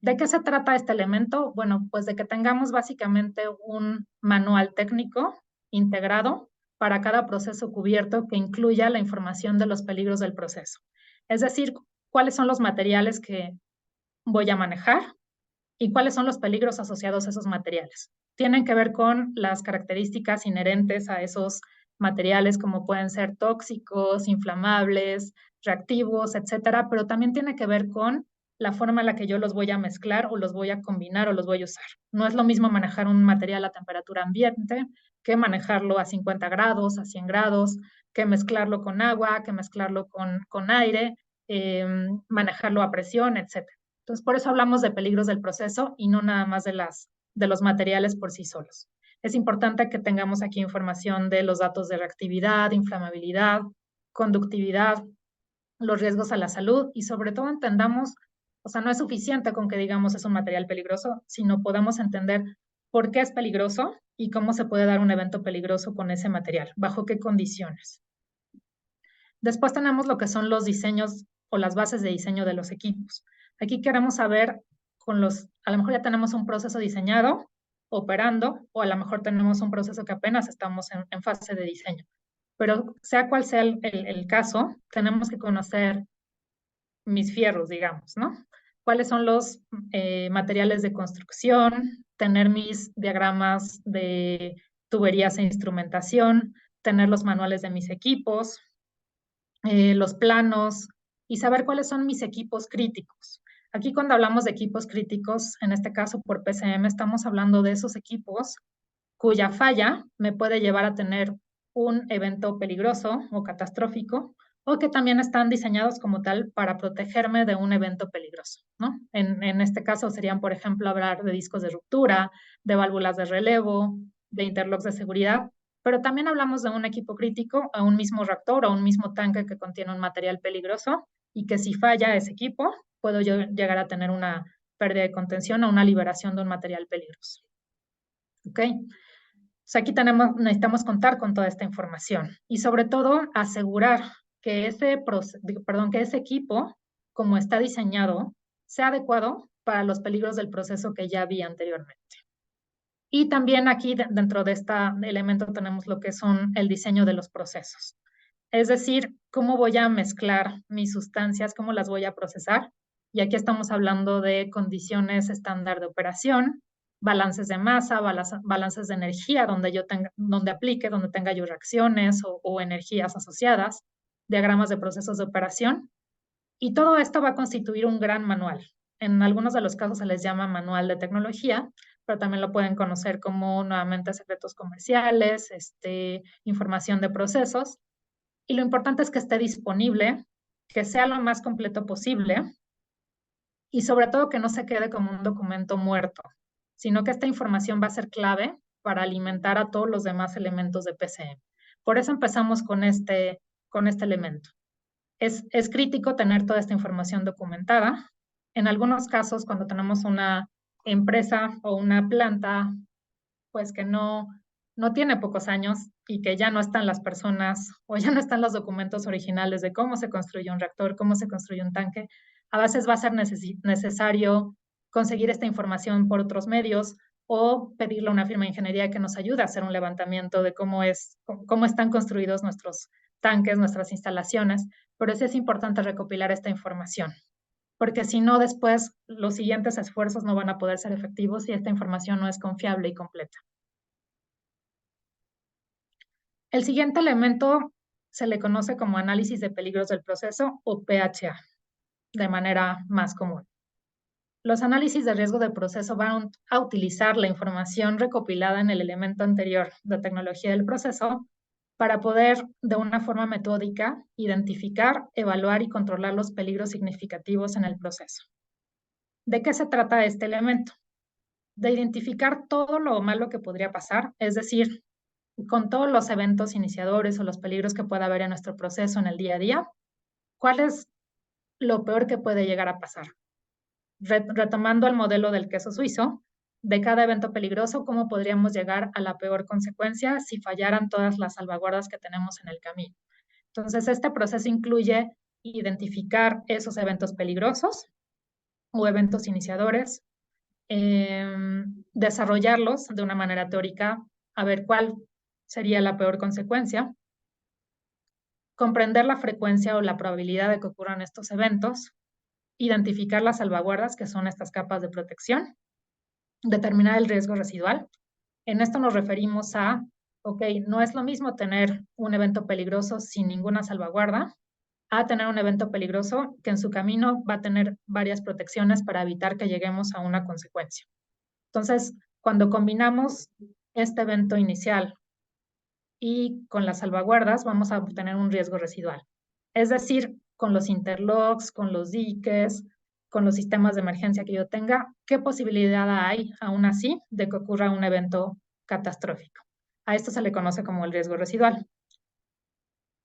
[SPEAKER 2] ¿De qué se trata este elemento? Bueno, pues de que tengamos básicamente un manual técnico integrado para cada proceso cubierto que incluya la información de los peligros del proceso. Es decir, cuáles son los materiales que voy a manejar y cuáles son los peligros asociados a esos materiales. Tienen que ver con las características inherentes a esos materiales, como pueden ser tóxicos, inflamables, reactivos, etcétera, pero también tiene que ver con la forma en la que yo los voy a mezclar o los voy a combinar o los voy a usar. No es lo mismo manejar un material a temperatura ambiente que manejarlo a 50 grados, a 100 grados, que mezclarlo con agua, que mezclarlo con aire, manejarlo a presión, etcétera. Entonces, por eso hablamos de peligros del proceso y no nada más de los materiales por sí solos. Es importante que tengamos aquí información de los datos de reactividad, inflamabilidad, conductividad, los riesgos a la salud y sobre todo entendamos, o sea, no es suficiente con que digamos es un material peligroso, sino podamos entender por qué es peligroso y cómo se puede dar un evento peligroso con ese material, bajo qué condiciones. Después tenemos lo que son los diseños o las bases de diseño de los equipos. Aquí queremos saber a lo mejor ya tenemos un proceso diseñado, operando, o a lo mejor tenemos un proceso que apenas estamos en fase de diseño. Pero sea cual sea el caso, tenemos que conocer mis fierros, digamos, ¿no? Cuáles son los materiales de construcción, tener mis diagramas de tuberías e instrumentación, tener los manuales de mis equipos, los planos y saber cuáles son mis equipos críticos. Aquí cuando hablamos de equipos críticos, en este caso por PCM, estamos hablando de esos equipos cuya falla me puede llevar a tener un evento peligroso o catastrófico, o que también están diseñados como tal para protegerme de un evento peligroso, ¿no? En este caso serían, por ejemplo, hablar de discos de ruptura, de válvulas de relevo, de interlocks de seguridad, pero también hablamos de un equipo crítico, a un mismo reactor o un mismo tanque que contiene un material peligroso y que si falla ese equipo, puedo yo llegar a tener una pérdida de contención o una liberación de un material peligroso. ¿Ok? Entonces aquí necesitamos contar con toda esta información y sobre todo asegurar que ese equipo, como está diseñado, sea adecuado para los peligros del proceso que ya vi anteriormente. Y también aquí dentro de este elemento tenemos lo que son el diseño de los procesos. Es decir, cómo voy a mezclar mis sustancias, cómo las voy a procesar. Y aquí estamos hablando de condiciones estándar de operación, balances de masa, balances de energía donde tenga yo reacciones o energías asociadas, diagramas de procesos de operación. Y todo esto va a constituir un gran manual. En algunos de los casos se les llama manual de tecnología, pero también lo pueden conocer como nuevamente secretos comerciales, información de procesos. Y lo importante es que esté disponible, que sea lo más completo posible y sobre todo que no se quede como un documento muerto, sino que esta información va a ser clave para alimentar a todos los demás elementos de PCM. Por eso empezamos con este elemento. Es crítico tener toda esta información documentada. En algunos casos, cuando tenemos una empresa o una planta, pues que no tiene pocos años y que ya no están las personas o ya no están los documentos originales de cómo se construye un reactor, cómo se construye un tanque, a veces va a ser necesario conseguir esta información por otros medios o pedirle a una firma de ingeniería que nos ayude a hacer un levantamiento de cómo están construidos nuestros tanques, nuestras instalaciones, pero sí es importante recopilar esta información, porque si no, después los siguientes esfuerzos no van a poder ser efectivos si esta información no es confiable y completa. El siguiente elemento se le conoce como análisis de peligros del proceso o PHA, de manera más común. Los análisis de riesgo del proceso van a utilizar la información recopilada en el elemento anterior de tecnología del proceso para poder, de una forma metódica, identificar, evaluar y controlar los peligros significativos en el proceso. ¿De qué se trata este elemento? De identificar todo lo malo que podría pasar, es decir, con todos los eventos iniciadores o los peligros que pueda haber en nuestro proceso en el día a día, ¿cuál es lo peor que puede llegar a pasar? Retomando el modelo del queso suizo, de cada evento peligroso, ¿cómo podríamos llegar a la peor consecuencia si fallaran todas las salvaguardas que tenemos en el camino? Entonces, este proceso incluye identificar esos eventos peligrosos o eventos iniciadores, desarrollarlos de una manera teórica, a ver cuál sería la peor consecuencia, comprender la frecuencia o la probabilidad de que ocurran estos eventos, identificar las salvaguardas, que son estas capas de protección, determinar el riesgo residual. En esto nos referimos a, ok, no es lo mismo tener un evento peligroso sin ninguna salvaguarda, a tener un evento peligroso que en su camino va a tener varias protecciones para evitar que lleguemos a una consecuencia. Entonces, cuando combinamos este evento inicial y con las salvaguardas, vamos a obtener un riesgo residual. Es decir, con los interlocks, con los diques, con los sistemas de emergencia que yo tenga, ¿qué posibilidad hay, aún así, de que ocurra un evento catastrófico? A esto se le conoce como el riesgo residual.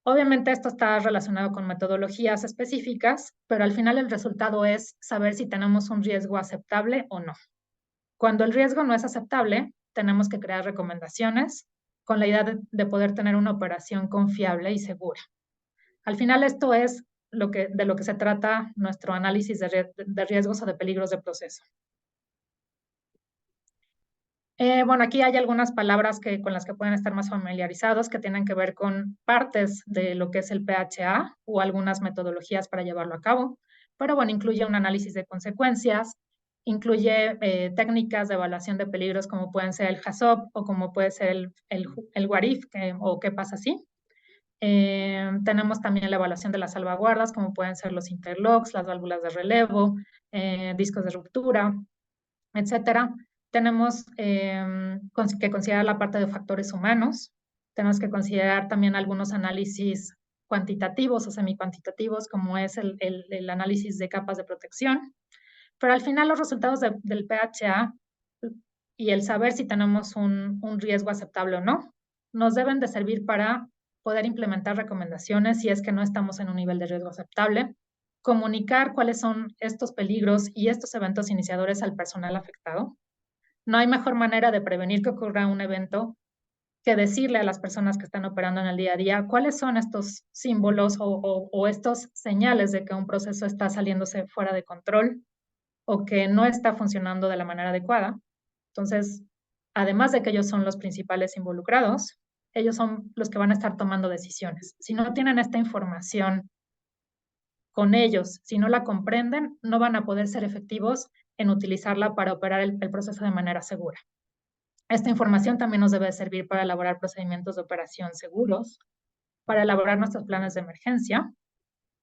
[SPEAKER 2] Obviamente esto está relacionado con metodologías específicas, pero al final el resultado es saber si tenemos un riesgo aceptable o no. Cuando el riesgo no es aceptable, tenemos que crear recomendaciones con la idea de poder tener una operación confiable y segura. Al final esto es de lo que se trata nuestro análisis de riesgos o de peligros de proceso. Bueno, aquí hay algunas palabras con las que pueden estar más familiarizados que tienen que ver con partes de lo que es el PHA o algunas metodologías para llevarlo a cabo, pero bueno, incluye un análisis de consecuencias, incluye técnicas de evaluación de peligros como pueden ser el HACCP o como puede ser el what if o qué pasa si. Tenemos también la evaluación de las salvaguardas como pueden ser los interlocks, las válvulas de relevo, discos de ruptura, etcétera. Tenemos que considerar la parte de factores humanos, tenemos que considerar también algunos análisis cuantitativos o semicuantitativos como es el análisis de capas de protección. Pero al final los resultados del PHA y el saber si tenemos un riesgo aceptable o no, nos deben de servir para poder implementar recomendaciones si es que no estamos en un nivel de riesgo aceptable, comunicar cuáles son estos peligros y estos eventos iniciadores al personal afectado. No hay mejor manera de prevenir que ocurra un evento que decirle a las personas que están operando en el día a día cuáles son estos símbolos o estos señales de que un proceso está saliéndose fuera de control o que no está funcionando de la manera adecuada. Entonces, además de que ellos son los principales involucrados, ellos son los que van a estar tomando decisiones. Si no tienen esta información con ellos, si no la comprenden, no van a poder ser efectivos en utilizarla para operar el proceso de manera segura. Esta información también nos debe servir para elaborar procedimientos de operación seguros, para elaborar nuestros planes de emergencia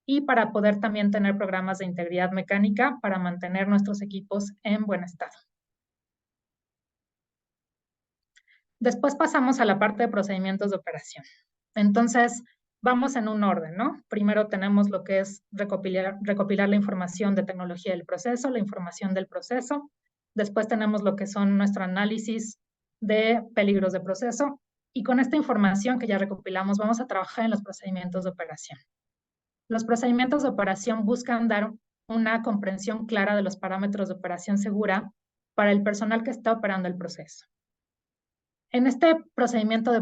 [SPEAKER 2] y para poder también tener programas de integridad mecánica para mantener nuestros equipos en buen estado. Después pasamos a la parte de procedimientos de operación. Entonces, vamos en un orden, ¿no? Primero tenemos lo que es recopilar la información de tecnología del proceso, la información del proceso. Después tenemos lo que son nuestro análisis de peligros de proceso. Y con esta información que ya recopilamos, vamos a trabajar en los procedimientos de operación. Los procedimientos de operación buscan dar una comprensión clara de los parámetros de operación segura para el personal que está operando el proceso. En estos procedimientos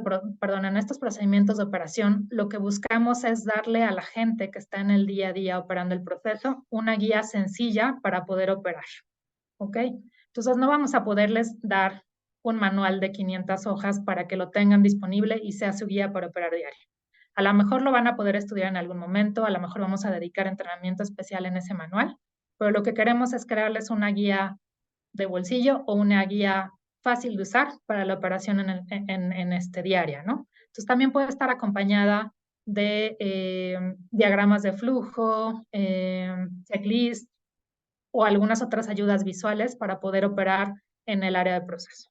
[SPEAKER 2] de operación, lo que buscamos es darle a la gente que está en el día a día operando el proceso una guía sencilla para poder operar, ¿ok? Entonces no vamos a poderles dar un manual de 500 hojas para que lo tengan disponible y sea su guía para operar diario. A lo mejor lo van a poder estudiar en algún momento, a lo mejor vamos a dedicar entrenamiento especial en ese manual, pero lo que queremos es crearles una guía de bolsillo o una guía fácil de usar para la operación en este diaria, ¿no? Entonces también puede estar acompañada de diagramas de flujo, checklist o algunas otras ayudas visuales para poder operar en el área de proceso.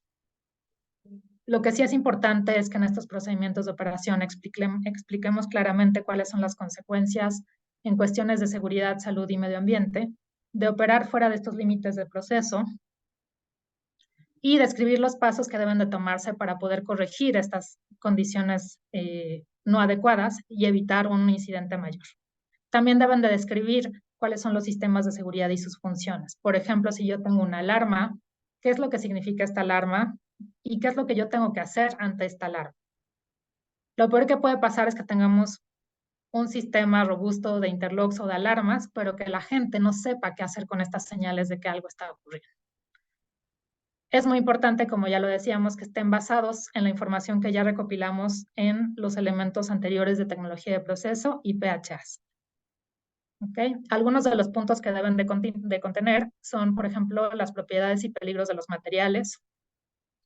[SPEAKER 2] Lo que sí es importante es que en estos procedimientos de operación expliquemos claramente cuáles son las consecuencias en cuestiones de seguridad, salud y medio ambiente, de operar fuera de estos límites de proceso y describir los pasos que deben de tomarse para poder corregir estas condiciones no adecuadas y evitar un incidente mayor. También deben de describir cuáles son los sistemas de seguridad y sus funciones. Por ejemplo, si yo tengo una alarma, ¿qué es lo que significa esta alarma? ¿Y qué es lo que yo tengo que hacer ante esta alarma? Lo peor que puede pasar es que tengamos un sistema robusto de interlocks o de alarmas, pero que la gente no sepa qué hacer con estas señales de que algo está ocurriendo. Es muy importante, como ya lo decíamos, que estén basados en la información que ya recopilamos en los elementos anteriores de tecnología de proceso y PHAs. ¿Okay? Algunos de los puntos que deben de contener son, por ejemplo, las propiedades y peligros de los materiales,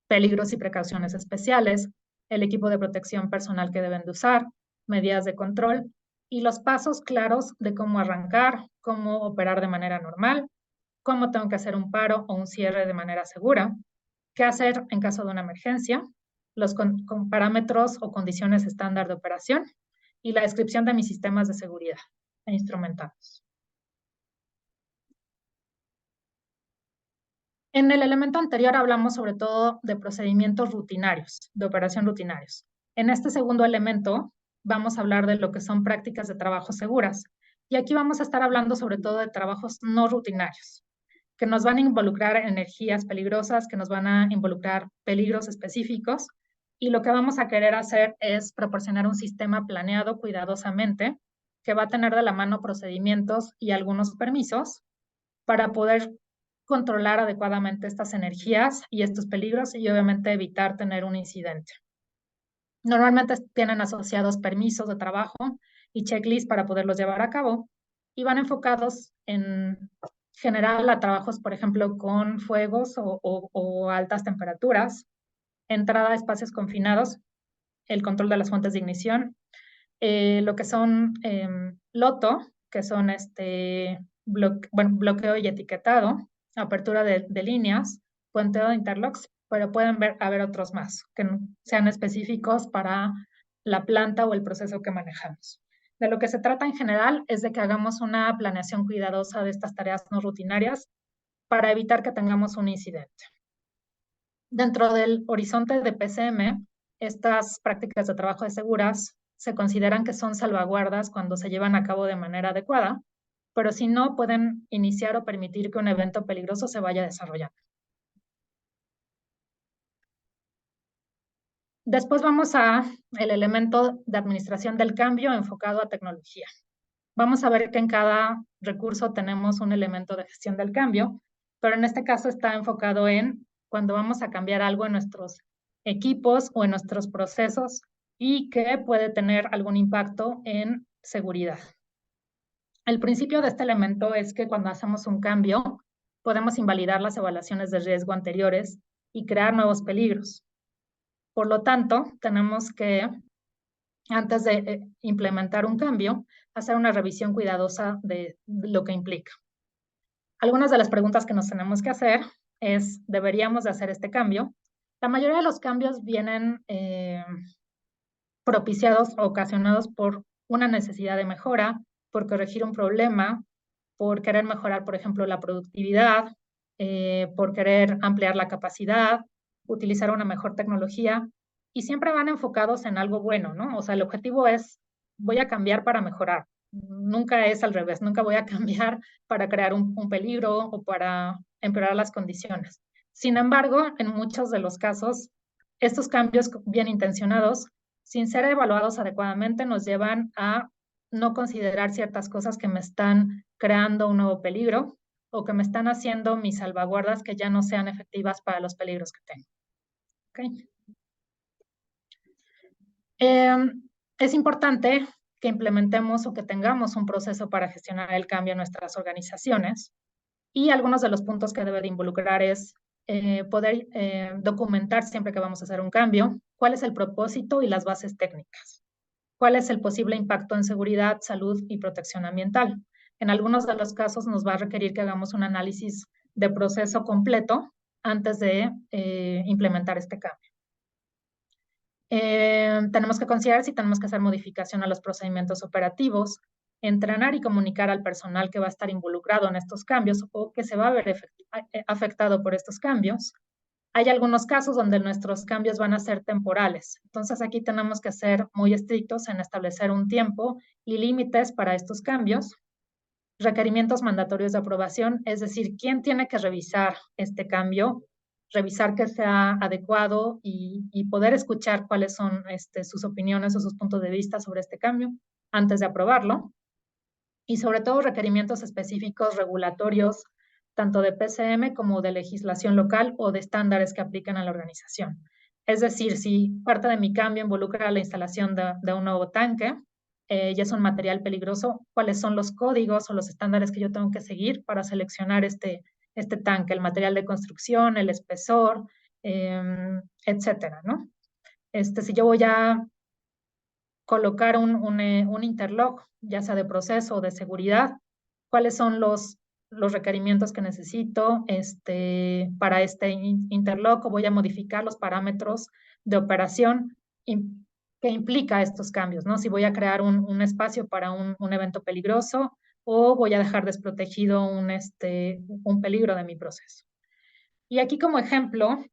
[SPEAKER 2] peligros y precauciones especiales, el equipo de protección personal que deben de usar, medidas de control y los pasos claros de cómo arrancar, cómo operar de manera normal, cómo tengo que hacer un paro o un cierre de manera segura, qué hacer en caso de una emergencia, los con parámetros o condiciones estándar de operación y la descripción de mis sistemas de seguridad e instrumentados. En el elemento anterior hablamos sobre todo de procedimientos rutinarios, de operación rutinarios. En este segundo elemento vamos a hablar de lo que son prácticas de trabajo seguras. Y aquí vamos a estar hablando sobre todo de trabajos no rutinarios, que nos van a involucrar energías peligrosas, que nos van a involucrar peligros específicos. Y lo que vamos a querer hacer es proporcionar un sistema planeado cuidadosamente, que va a tener de la mano procedimientos y algunos permisos para poder controlar adecuadamente estas energías y estos peligros y obviamente evitar tener un incidente. Normalmente tienen asociados permisos de trabajo y checklists para poderlos llevar a cabo y van enfocados en general a trabajos, por ejemplo, con fuegos o altas temperaturas, entrada a espacios confinados, el control de las fuentes de ignición, lo que son LOTO, que son bloqueo y etiquetado, apertura de líneas, puenteo de interlocks, pero pueden haber otros más que sean específicos para la planta o el proceso que manejamos. De lo que se trata en general es de que hagamos una planeación cuidadosa de estas tareas no rutinarias para evitar que tengamos un incidente. Dentro del horizonte de PCM, estas prácticas de trabajo de seguras se consideran que son salvaguardas cuando se llevan a cabo de manera adecuada, pero si no, pueden iniciar o permitir que un evento peligroso se vaya desarrollando. Después vamos al elemento de administración del cambio enfocado a tecnología. Vamos a ver que en cada recurso tenemos un elemento de gestión del cambio pero en este caso está enfocado en cuando vamos a cambiar algo en nuestros equipos o en nuestros procesos y que puede tener algún impacto en seguridad. El principio de este elemento es que cuando hacemos un cambio, podemos invalidar las evaluaciones de riesgo anteriores y crear nuevos peligros. Por lo tanto, tenemos que, antes de implementar un cambio, hacer una revisión cuidadosa de lo que implica. Algunas de las preguntas que nos tenemos que hacer es, ¿deberíamos de hacer este cambio? La mayoría de los cambios vienen propiciados o ocasionados por una necesidad de mejora, por corregir un problema, por querer mejorar, por ejemplo, la productividad, por querer ampliar la capacidad, utilizar una mejor tecnología, y siempre van enfocados en algo bueno, ¿no? O sea, el objetivo es, voy a cambiar para mejorar. Nunca es al revés, nunca voy a cambiar para crear un peligro o para empeorar las condiciones. Sin embargo, en muchos de los casos, estos cambios bien intencionados, sin ser evaluados adecuadamente, nos llevan a no considerar ciertas cosas que me están creando un nuevo peligro o que me están haciendo mis salvaguardas que ya no sean efectivas para los peligros que tengo. ¿Okay? Es importante que implementemos o que tengamos un proceso para gestionar el cambio en nuestras organizaciones, y algunos de los puntos que debe de involucrar es poder documentar siempre que vamos a hacer un cambio, cuál es el propósito y las bases técnicas, cuál es el posible impacto en seguridad, salud y protección ambiental. En algunos de los casos nos va a requerir que hagamos un análisis de proceso completo antes de implementar este cambio. Tenemos que considerar si tenemos que hacer modificación a los procedimientos operativos, entrenar y comunicar al personal que va a estar involucrado en estos cambios o que se va a ver afectado por estos cambios. Hay algunos casos donde nuestros cambios van a ser temporales. Entonces aquí tenemos que ser muy estrictos en establecer un tiempo y límites para estos cambios. Requerimientos mandatorios de aprobación, es decir, ¿quién tiene que revisar este cambio? Revisar que sea adecuado y poder escuchar cuáles son sus opiniones o sus puntos de vista sobre este cambio antes de aprobarlo. Y sobre todo requerimientos específicos regulatorios, tanto de PCM como de legislación local o de estándares que apliquen a la organización. Es decir, si parte de mi cambio involucra la instalación de un nuevo tanque y es un material peligroso, ¿cuáles son los códigos o los estándares que yo tengo que seguir para seleccionar este tanque, el material de construcción, el espesor, etcétera, ¿no? Si yo voy a colocar un interlock, ya sea de proceso o de seguridad, cuáles son los requerimientos que necesito para este interlock, o voy a modificar los parámetros de operación que implica estos cambios, ¿no? Si voy a crear un espacio para un evento peligroso o voy a dejar desprotegido un peligro de mi proceso. Y aquí como ejemplo,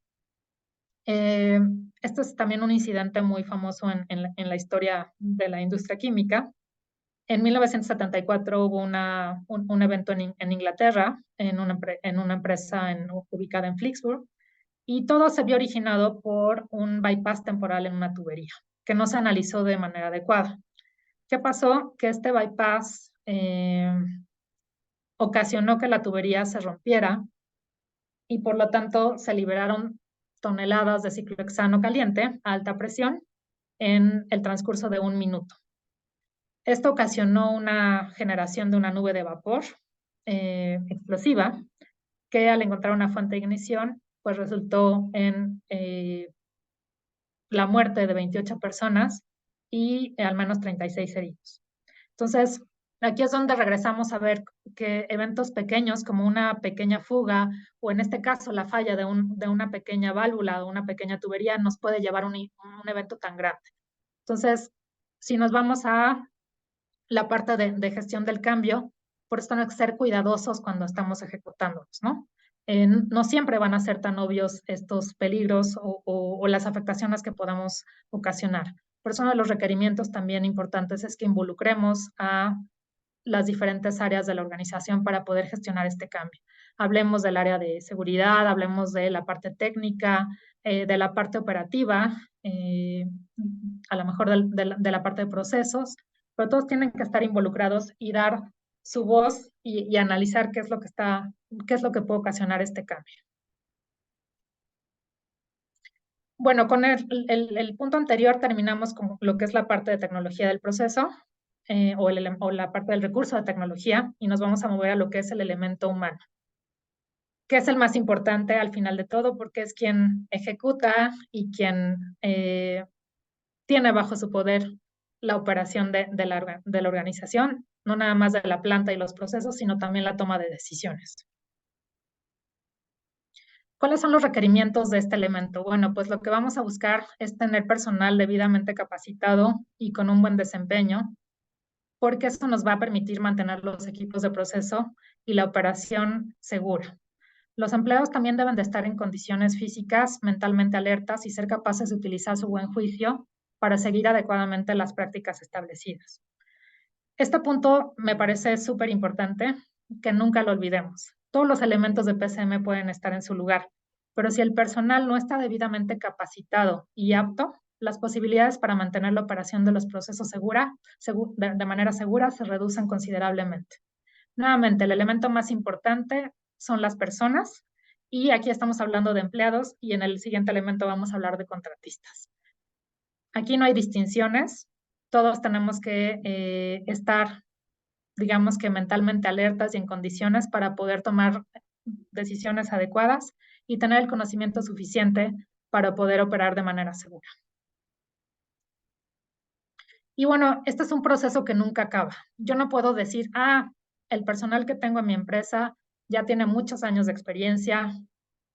[SPEAKER 2] esto es también un incidente muy famoso en la historia de la industria química. En 1974 hubo un evento en Inglaterra, en una empresa ubicada en Flixbus, y todo se vio originado por un bypass temporal en una tubería, que no se analizó de manera adecuada. ¿Qué pasó? Que este bypass ocasionó que la tubería se rompiera y por lo tanto se liberaron toneladas de ciclohexano caliente a alta presión en el transcurso de 1 minuto. Esto ocasionó una generación de una nube de vapor explosiva que al encontrar una fuente de ignición pues resultó en la muerte de 28 personas y al menos 36 heridos. Entonces, aquí es donde regresamos a ver que eventos pequeños como una pequeña fuga o en este caso la falla de una pequeña válvula o una pequeña tubería nos puede llevar a un evento tan grande. Entonces, si nos vamos a la parte de gestión del cambio, por esto no hay que ser cuidadosos cuando estamos ejecutándolos, ¿no? No siempre van a ser tan obvios estos peligros o las afectaciones que podamos ocasionar. Por eso uno de los requerimientos también importantes es que involucremos a las diferentes áreas de la organización para poder gestionar este cambio. Hablemos del área de seguridad, hablemos de la parte técnica, de la parte operativa, a lo mejor de la parte de procesos, pero todos tienen que estar involucrados y dar su voz y analizar qué es lo que puede ocasionar este cambio. Bueno, con el punto anterior terminamos con lo que es la parte de tecnología del proceso o la parte del recurso de tecnología, y nos vamos a mover a lo que es el elemento humano, que es el más importante al final de todo porque es quien ejecuta y quien tiene bajo su poder la operación de la organización, no nada más de la planta y los procesos, sino también la toma de decisiones. ¿Cuáles son los requerimientos de este elemento? Bueno, pues lo que vamos a buscar es tener personal debidamente capacitado y con un buen desempeño, porque eso nos va a permitir mantener los equipos de proceso y la operación segura. Los empleados también deben de estar en condiciones físicas, mentalmente alertas y ser capaces de utilizar su buen juicio para seguir adecuadamente las prácticas establecidas. Este punto me parece súper importante, que nunca lo olvidemos. Todos los elementos de PCM pueden estar en su lugar, pero si el personal no está debidamente capacitado y apto, las posibilidades para mantener la operación de los procesos de manera segura se reducen considerablemente. Nuevamente, el elemento más importante son las personas, y aquí estamos hablando de empleados, y en el siguiente elemento vamos a hablar de contratistas. Aquí no hay distinciones, todos tenemos que estar, digamos que mentalmente alertas y en condiciones para poder tomar decisiones adecuadas y tener el conocimiento suficiente para poder operar de manera segura. Y bueno, este es un proceso que nunca acaba. Yo no puedo decir, el personal que tengo en mi empresa ya tiene muchos años de experiencia,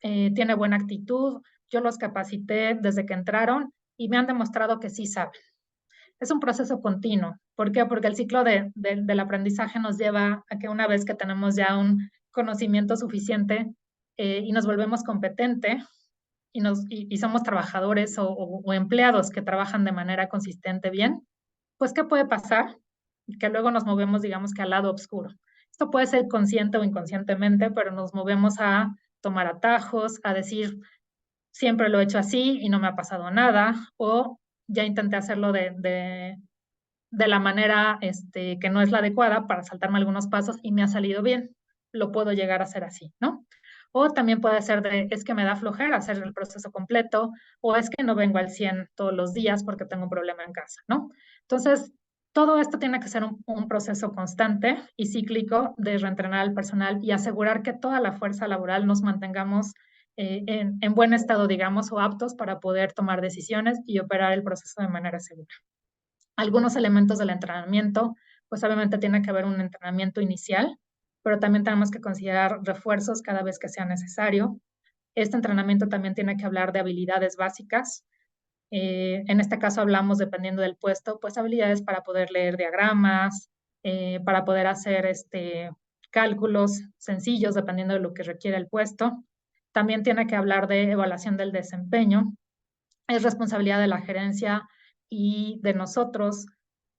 [SPEAKER 2] tiene buena actitud, yo los capacité desde que entraron y me han demostrado que sí saben. Es un proceso continuo. ¿Por qué? Porque el ciclo del aprendizaje nos lleva a que una vez que tenemos ya un conocimiento suficiente y nos volvemos competentes y somos trabajadores o empleados que trabajan de manera consistente bien, pues ¿qué puede pasar? Que luego nos movemos, digamos que al lado oscuro. Esto puede ser consciente o inconscientemente, pero nos movemos a tomar atajos, a decir, siempre lo he hecho así y no me ha pasado nada, o ya intenté hacerlo de la manera que no es la adecuada para saltarme algunos pasos y me ha salido bien. Lo puedo llegar a hacer así, ¿no? O también puede ser es que me da flojera hacer el proceso completo, o es que no vengo al 100 todos los días porque tengo un problema en casa, ¿no? Entonces, todo esto tiene que ser un proceso constante y cíclico de reentrenar al personal y asegurar que toda la fuerza laboral nos mantengamos en buen estado, digamos, o aptos para poder tomar decisiones y operar el proceso de manera segura. Algunos elementos del entrenamiento, pues obviamente tiene que haber un entrenamiento inicial, pero también tenemos que considerar refuerzos cada vez que sea necesario. Este entrenamiento también tiene que hablar de habilidades básicas. En este caso hablamos, dependiendo del puesto, pues habilidades para poder leer diagramas, para poder hacer cálculos sencillos dependiendo de lo que requiere el puesto. También tiene que hablar de evaluación del desempeño. Es responsabilidad de la gerencia y de nosotros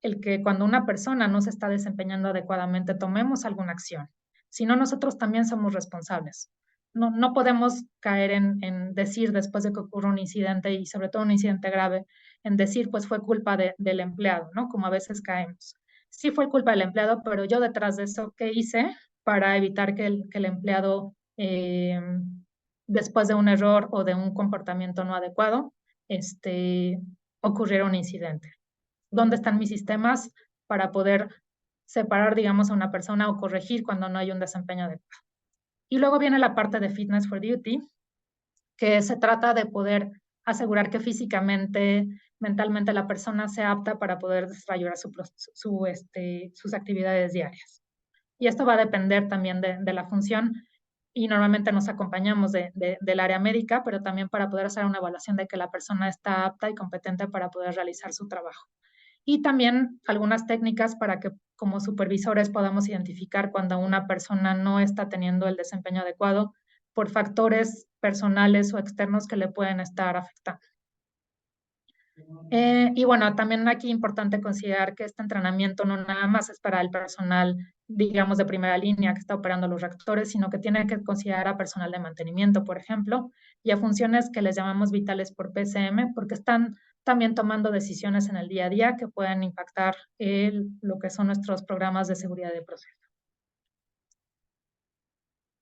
[SPEAKER 2] el que cuando una persona no se está desempeñando adecuadamente tomemos alguna acción. Si no, nosotros también somos responsables. No podemos caer en decir después de que ocurre un incidente, y sobre todo un incidente grave, en decir pues fue culpa del empleado, ¿no? Como a veces caemos. Sí fue culpa del empleado, pero yo detrás de eso, ¿qué hice para evitar que el empleado, después de un error o de un comportamiento no adecuado, ocurriera un incidente? ¿Dónde están mis sistemas para poder separar, digamos, a una persona o corregir cuando no hay un desempeño adecuado? Y luego viene la parte de Fitness for Duty, que se trata de poder asegurar que físicamente, mentalmente la persona sea apta para poder desarrollar sus actividades diarias. Y esto va a depender también de la función, y normalmente nos acompañamos del área médica, pero también para poder hacer una evaluación de que la persona está apta y competente para poder realizar su trabajo. Y también algunas técnicas para que como supervisores podamos identificar cuando una persona no está teniendo el desempeño adecuado por factores personales o externos que le pueden estar afectando. Y bueno, también aquí es importante considerar que este entrenamiento no nada más es para el personal, digamos, de primera línea que está operando los reactores, sino que tiene que considerar a personal de mantenimiento, por ejemplo, y a funciones que les llamamos vitales por PCM, porque están también tomando decisiones en el día a día que pueden impactar lo que son nuestros programas de seguridad de proceso.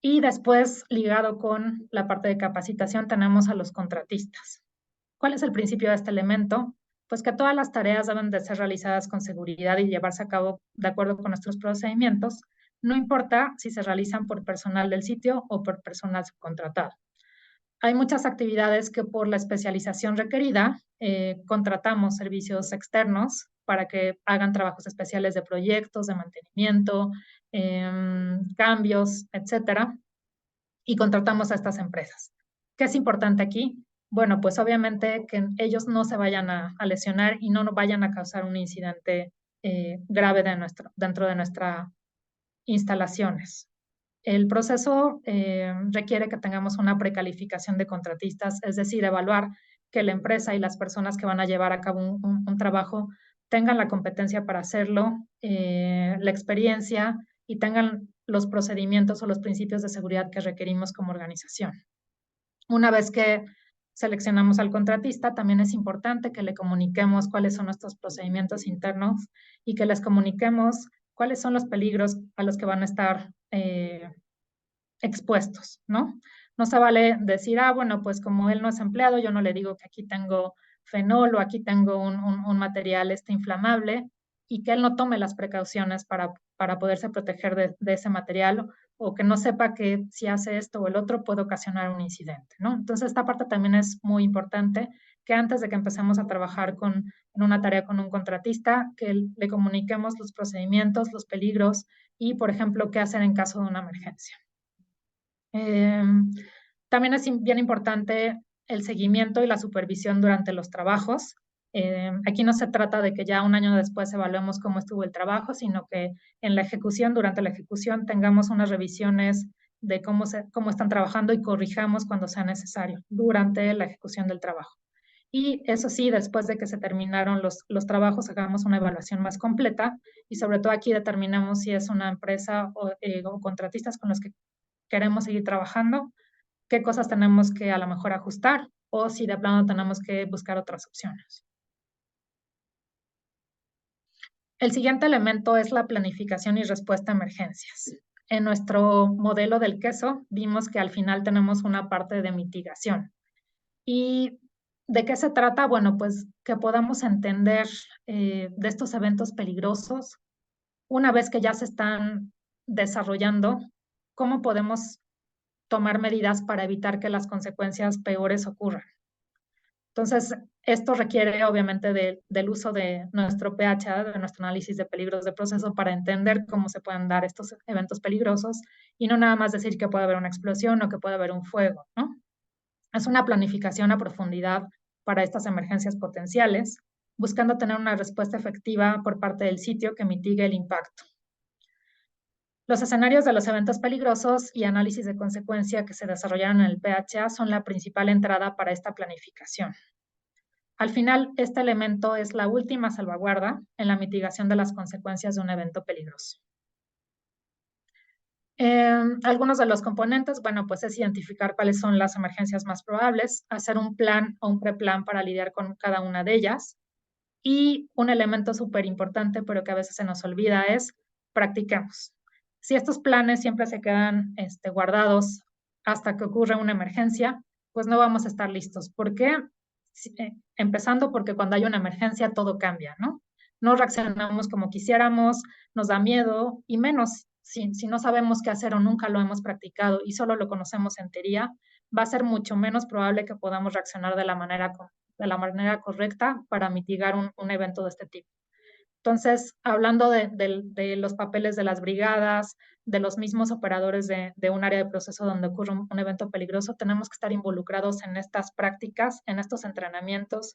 [SPEAKER 2] Y después, ligado con la parte de capacitación, tenemos a los contratistas. ¿Cuál es el principio de este elemento? Pues que todas las tareas deben de ser realizadas con seguridad y llevarse a cabo de acuerdo con nuestros procedimientos, no importa si se realizan por personal del sitio o por personal subcontratado. Hay muchas actividades que por la especialización requerida contratamos servicios externos para que hagan trabajos especiales de proyectos, de mantenimiento, cambios, etcétera, y contratamos a estas empresas. ¿Qué es importante aquí? Bueno, pues obviamente que ellos no se vayan a lesionar y no vayan a causar un incidente grave dentro de nuestras instalaciones. El proceso requiere que tengamos una precalificación de contratistas, es decir, evaluar que la empresa y las personas que van a llevar a cabo un trabajo tengan la competencia para hacerlo, la experiencia y tengan los procedimientos o los principios de seguridad que requerimos como organización. Una vez que seleccionamos al contratista, también es importante que le comuniquemos cuáles son nuestros procedimientos internos y que les comuniquemos cuáles son los peligros a los que van a estar expuestos, ¿no? No se vale decir, bueno, pues como él no es empleado, yo no le digo que aquí tengo fenol o aquí tengo un material inflamable y que él no tome las precauciones para poderse proteger de ese material o que no sepa que si hace esto o el otro puede ocasionar un incidente, ¿no? Entonces, esta parte también es muy importante, que antes de que empecemos a trabajar en una tarea con un contratista, que le comuniquemos los procedimientos, los peligros y, por ejemplo, qué hacer en caso de una emergencia. También es bien importante el seguimiento y la supervisión durante los trabajos. Aquí no se trata de que ya un año después evaluemos cómo estuvo el trabajo, sino que en la ejecución, durante la ejecución, tengamos unas revisiones de cómo están trabajando y corrijamos cuando sea necesario durante la ejecución del trabajo. Y eso sí, después de que se terminaron los trabajos, hagamos una evaluación más completa y sobre todo aquí determinamos si es una empresa o contratistas con los que queremos seguir trabajando, qué cosas tenemos que a lo mejor ajustar o si de plano tenemos que buscar otras opciones. El siguiente elemento es la planificación y respuesta a emergencias. En nuestro modelo del queso vimos que al final tenemos una parte de mitigación. ¿Y de qué se trata? Bueno, pues que podamos entender de estos eventos peligrosos una vez que ya se están desarrollando, cómo podemos tomar medidas para evitar que las consecuencias peores ocurran. Entonces, esto requiere obviamente del uso de nuestro PHA, de nuestro análisis de peligros de proceso, para entender cómo se pueden dar estos eventos peligrosos y no nada más decir que puede haber una explosión o que puede haber un fuego, ¿no? Es una planificación a profundidad para estas emergencias potenciales, buscando tener una respuesta efectiva por parte del sitio que mitigue el impacto. Los escenarios de los eventos peligrosos y análisis de consecuencia que se desarrollaron en el PHA son la principal entrada para esta planificación. Al final, este elemento es la última salvaguarda en la mitigación de las consecuencias de un evento peligroso. Algunos de los componentes, bueno, pues es identificar cuáles son las emergencias más probables, hacer un plan o un preplan para lidiar con cada una de ellas. Y un elemento súper importante, pero que a veces se nos olvida, es practiquemos. Si estos planes siempre se quedan guardados hasta que ocurre una emergencia, pues no vamos a estar listos. ¿Por qué? Empezando porque cuando hay una emergencia todo cambia, ¿no? No reaccionamos como quisiéramos, nos da miedo y menos si no sabemos qué hacer o nunca lo hemos practicado y solo lo conocemos en teoría, va a ser mucho menos probable que podamos reaccionar de la manera correcta para mitigar un evento de este tipo. Entonces, hablando de los papeles de las brigadas, de los mismos operadores de un área de proceso donde ocurre un evento peligroso, tenemos que estar involucrados en estas prácticas, en estos entrenamientos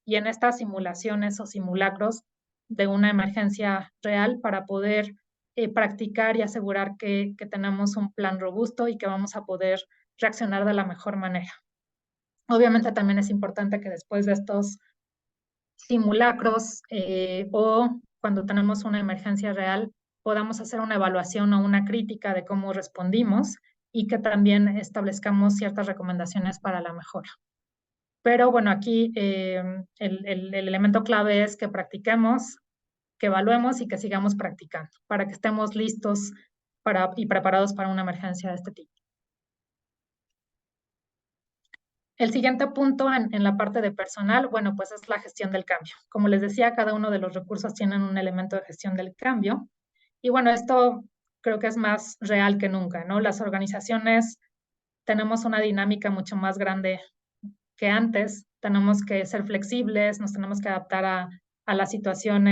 [SPEAKER 2] y en estas simulaciones o simulacros de una emergencia real para poder practicar y asegurar que tenemos un plan robusto y que vamos a poder reaccionar de la mejor manera. Obviamente también es importante que después de estos simulacros o cuando tenemos una emergencia real, podamos hacer una evaluación o una crítica de cómo respondimos y que también establezcamos ciertas recomendaciones para la mejora. Pero bueno, aquí el elemento clave es que practiquemos, que evaluemos y que sigamos practicando para que estemos listos y preparados para una emergencia de este tipo. El siguiente punto en la parte de personal, bueno, pues es la gestión del cambio. Como les decía, cada uno de los recursos tienen un elemento de gestión del cambio. Y bueno, esto creo que es más real que nunca, ¿no? Las organizaciones tenemos una dinámica mucho más grande que antes. Tenemos que ser flexibles, nos tenemos que adaptar a la situación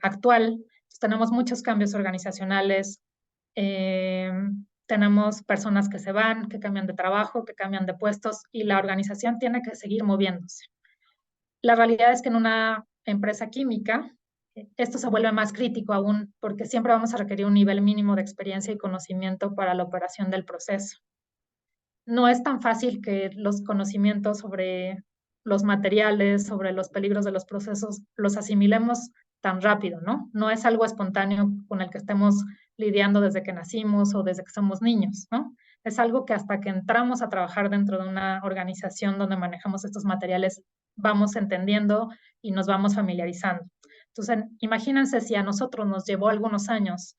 [SPEAKER 2] actual. Entonces, tenemos muchos cambios organizacionales. Tenemos personas que se van, que cambian de trabajo, que cambian de puestos y la organización tiene que seguir moviéndose. La realidad es que en una empresa química esto se vuelve más crítico aún porque siempre vamos a requerir un nivel mínimo de experiencia y conocimiento para la operación del proceso. No es tan fácil que los conocimientos sobre los materiales, sobre los peligros de los procesos, los asimilemos tan rápido, ¿no? No es algo espontáneo con el que estemos lidiando desde que nacimos o desde que somos niños, ¿no? Es algo que hasta que entramos a trabajar dentro de una organización donde manejamos estos materiales, vamos entendiendo y nos vamos familiarizando. Entonces, imagínense si a nosotros nos llevó algunos años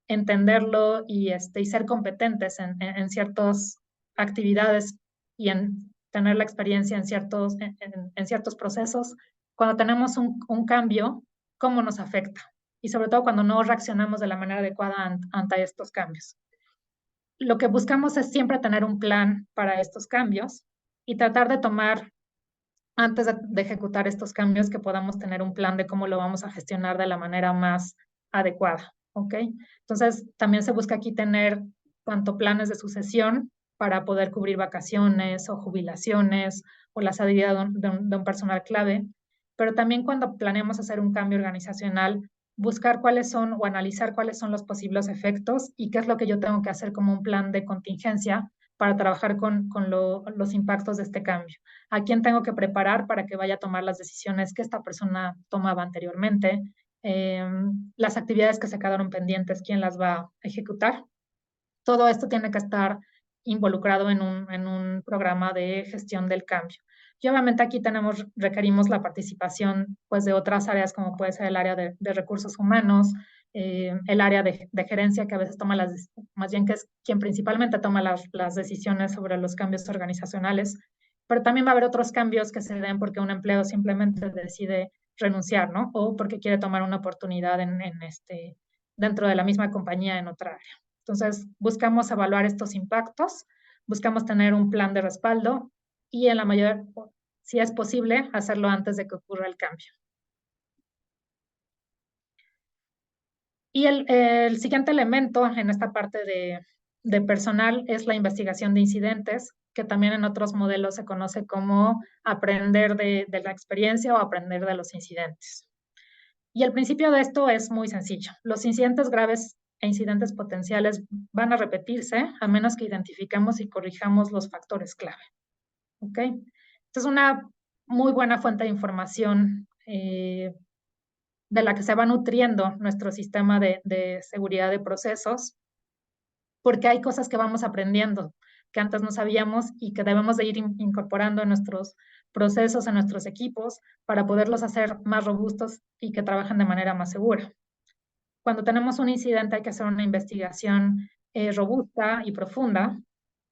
[SPEAKER 2] entenderlo y ser competentes en ciertas actividades y en tener la experiencia en ciertos procesos, cuando tenemos un cambio, ¿cómo nos afecta? Y sobre todo cuando no reaccionamos de la manera adecuada ante estos cambios. Lo que buscamos es siempre tener un plan para estos cambios y tratar de tomar, antes de ejecutar estos cambios, que podamos tener un plan de cómo lo vamos a gestionar de la manera más adecuada, ¿ok? Entonces, también se busca aquí tener tanto planes de sucesión para poder cubrir vacaciones o jubilaciones o la salida de un personal clave, pero también cuando planeamos hacer un cambio organizacional, buscar cuáles son o analizar cuáles son los posibles efectos y qué es lo que yo tengo que hacer como un plan de contingencia para trabajar con los impactos de este cambio. ¿A quién tengo que preparar para que vaya a tomar las decisiones que esta persona tomaba anteriormente? Las actividades que se quedaron pendientes, ¿quién las va a ejecutar? Todo esto tiene que estar involucrado en un programa de gestión del cambio. Y obviamente aquí requerimos la participación pues, de otras áreas, como puede ser el área de recursos humanos, el área de gerencia, que a veces toma más bien que es quien principalmente toma las decisiones sobre los cambios organizacionales, pero también va a haber otros cambios que se den porque un empleado simplemente decide renunciar, ¿no? O porque quiere tomar una oportunidad dentro de la misma compañía en otra área. Entonces, buscamos evaluar estos impactos, buscamos tener un plan de respaldo y en la mayor, si es posible, hacerlo antes de que ocurra el cambio. Y el siguiente elemento en esta parte de personal es la investigación de incidentes, que también en otros modelos se conoce como aprender de la experiencia o aprender de los incidentes. Y el principio de esto es muy sencillo. Los incidentes graves e incidentes potenciales van a repetirse a menos que identifiquemos y corrijamos los factores clave. ¿Ok? Esta es una muy buena fuente de información de la que se va nutriendo nuestro sistema de seguridad de procesos, porque hay cosas que vamos aprendiendo que antes no sabíamos y que debemos de ir incorporando en nuestros procesos, en nuestros equipos, para poderlos hacer más robustos y que trabajen de manera más segura. Cuando tenemos un incidente hay que hacer una investigación robusta y profunda,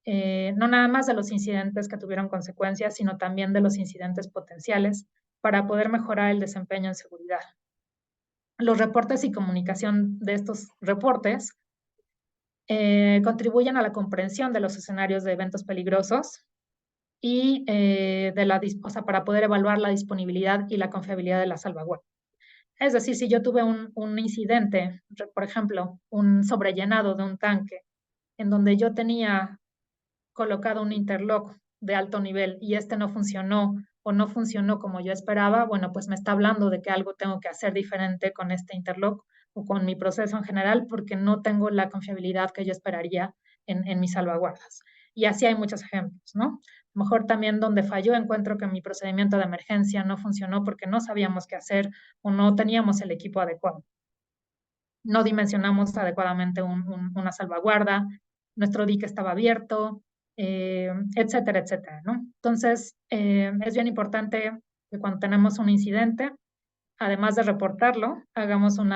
[SPEAKER 2] no nada más de los incidentes que tuvieron consecuencias, sino también de los incidentes potenciales para poder mejorar el desempeño en seguridad. Los reportes y comunicación de estos reportes contribuyen a la comprensión de los escenarios de eventos peligrosos y para poder evaluar la disponibilidad y la confiabilidad de la salvaguardia. Es decir, si yo tuve un incidente, por ejemplo, un sobrellenado de un tanque, en donde yo tenía colocado un interlock de alto nivel y este no funcionó o no funcionó como yo esperaba, bueno, pues me está hablando de que algo tengo que hacer diferente con este interlock o con mi proceso en general porque no tengo la confiabilidad que yo esperaría en mis salvaguardas. Y así hay muchos ejemplos, ¿no? A lo mejor también donde falló encuentro que mi procedimiento de emergencia no funcionó porque no sabíamos qué hacer o no teníamos el equipo adecuado. No dimensionamos adecuadamente una salvaguarda, nuestro dique estaba abierto, etcétera, etcétera, ¿no? Entonces, es bien importante que cuando tenemos un incidente, además de reportarlo, hagamos un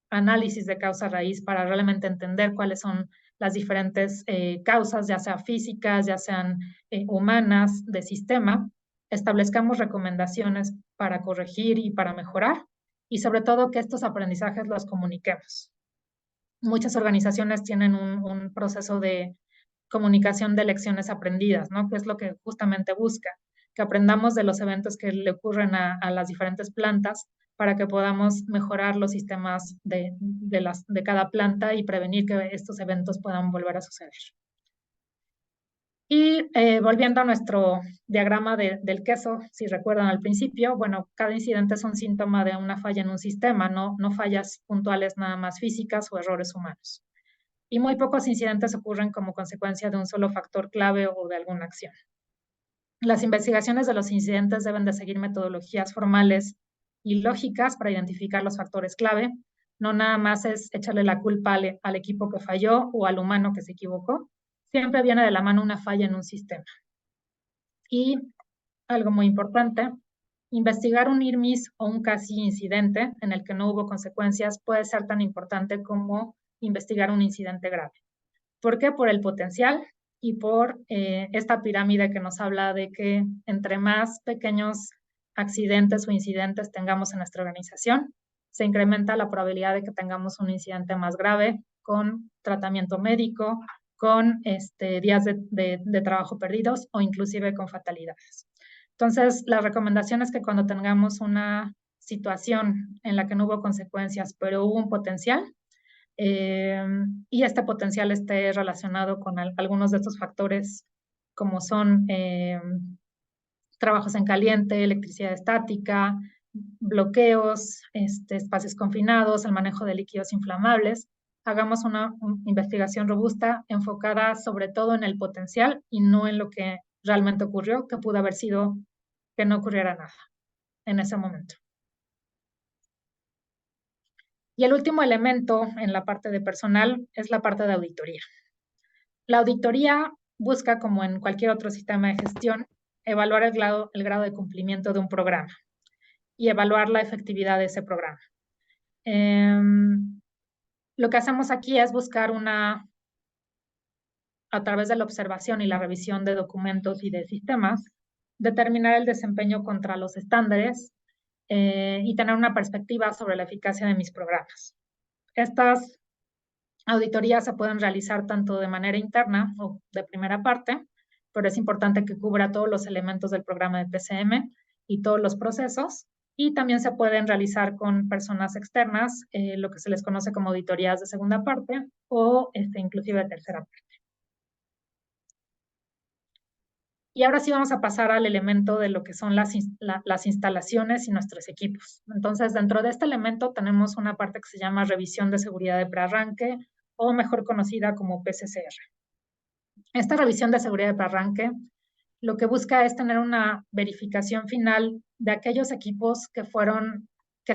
[SPEAKER 2] análisis de causa raíz para realmente entender cuáles son las diferentes causas, ya sean físicas, ya sean humanas, de sistema, establezcamos recomendaciones para corregir y para mejorar, y sobre todo que estos aprendizajes los comuniquemos. Muchas organizaciones tienen un proceso de comunicación de lecciones aprendidas, ¿no? Que es lo que justamente busca, que aprendamos de los eventos que le ocurren a las diferentes plantas para que podamos mejorar los sistemas de cada planta y prevenir que estos eventos puedan volver a suceder. Y volviendo a nuestro diagrama del queso, si recuerdan al principio, bueno, cada incidente es un síntoma de una falla en un sistema, no fallas puntuales nada más físicas o errores humanos. Y muy pocos incidentes ocurren como consecuencia de un solo factor clave o de alguna acción. Las investigaciones de los incidentes deben de seguir metodologías formales y lógicas para identificar los factores clave. No nada más es echarle la culpa al equipo que falló o al humano que se equivocó. Siempre viene de la mano una falla en un sistema. Y algo muy importante, investigar un near miss o un casi incidente en el que no hubo consecuencias puede ser tan importante como investigar un incidente grave. ¿Por qué? Por el potencial y por esta pirámide que nos habla de que entre más pequeños accidentes o incidentes tengamos en nuestra organización, se incrementa la probabilidad de que tengamos un incidente más grave con tratamiento médico, con días de trabajo perdidos o inclusive con fatalidades. Entonces, la recomendación es que cuando tengamos una situación en la que no hubo consecuencias, pero hubo un potencial, y este potencial esté relacionado con algunos de estos factores, como son trabajos en caliente, electricidad estática, bloqueos, espacios confinados, el manejo de líquidos inflamables. Hagamos una investigación robusta enfocada sobre todo en el potencial y no en lo que realmente ocurrió, que pudo haber sido que no ocurriera nada en ese momento. Y el último elemento en la parte de personal es la parte de auditoría. La auditoría busca, como en cualquier otro sistema de gestión, evaluar el grado de cumplimiento de un programa y evaluar la efectividad de ese programa. Lo que hacemos aquí es buscar a través de la observación y la revisión de documentos y de sistemas, determinar el desempeño contra los estándares y tener una perspectiva sobre la eficacia de mis programas. Estas auditorías se pueden realizar tanto de manera interna o de primera parte, pero es importante que cubra todos los elementos del programa de PCM y todos los procesos, y también se pueden realizar con personas externas, lo que se les conoce como auditorías de segunda parte o inclusive de tercera parte. Y ahora sí vamos a pasar al elemento de lo que son las instalaciones y nuestros equipos. Entonces, dentro de este elemento tenemos una parte que se llama revisión de seguridad de prearranque, o mejor conocida como PCCR. Esta revisión de seguridad de prearranque lo que busca es tener una verificación final de aquellos equipos que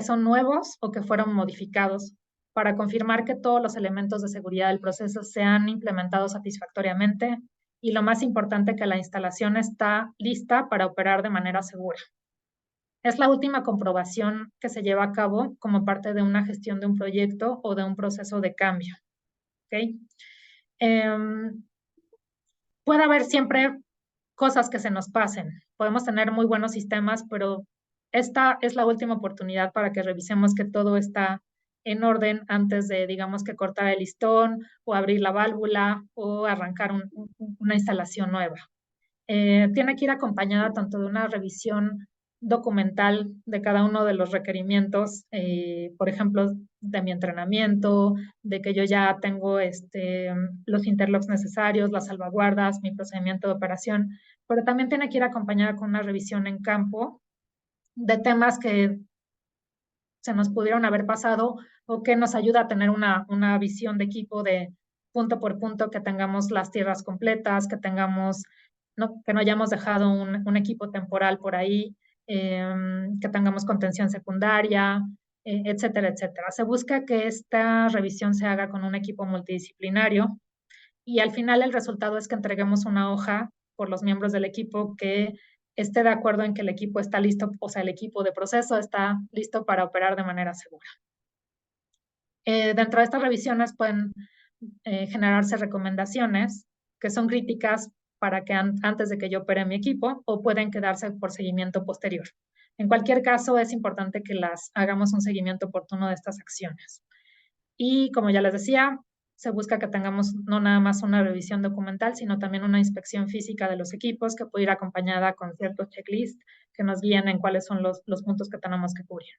[SPEAKER 2] son nuevos o que fueron modificados para confirmar que todos los elementos de seguridad del proceso se han implementado satisfactoriamente y lo más importante, que la instalación está lista para operar de manera segura. Es la última comprobación que se lleva a cabo como parte de una gestión de un proyecto o de un proceso de cambio. ¿Okay? Puede haber siempre cosas que se nos pasen. Podemos tener muy buenos sistemas, pero esta es la última oportunidad para que revisemos que todo está en orden antes de, digamos, que cortar el listón o abrir la válvula o arrancar una instalación nueva. Tiene que ir acompañada tanto de una revisión documental de cada uno de los requerimientos, por ejemplo, de mi entrenamiento, de que yo ya tengo los interlocks necesarios, las salvaguardas, mi procedimiento de operación, pero también tiene que ir acompañada con una revisión en campo de temas que se nos pudieron haber pasado o que nos ayuda a tener una visión de equipo de punto por punto, que tengamos las tierras completas, que tengamos, que no hayamos dejado un equipo temporal por ahí, que tengamos contención secundaria, etcétera, etcétera. Se busca que esta revisión se haga con un equipo multidisciplinario y al final el resultado es que entreguemos una hoja por los miembros del equipo que esté de acuerdo en que el equipo está listo, o sea, el equipo de proceso está listo para operar de manera segura. Dentro de estas revisiones pueden generarse recomendaciones que son críticas para que antes de que yo opere mi equipo, o pueden quedarse por seguimiento posterior. En cualquier caso, es importante que hagamos un seguimiento oportuno de estas acciones. Y como ya les decía, se busca que tengamos no nada más una revisión documental, sino también una inspección física de los equipos que puede ir acompañada con ciertos checklists que nos guíen en cuáles son los puntos que tenemos que cubrir.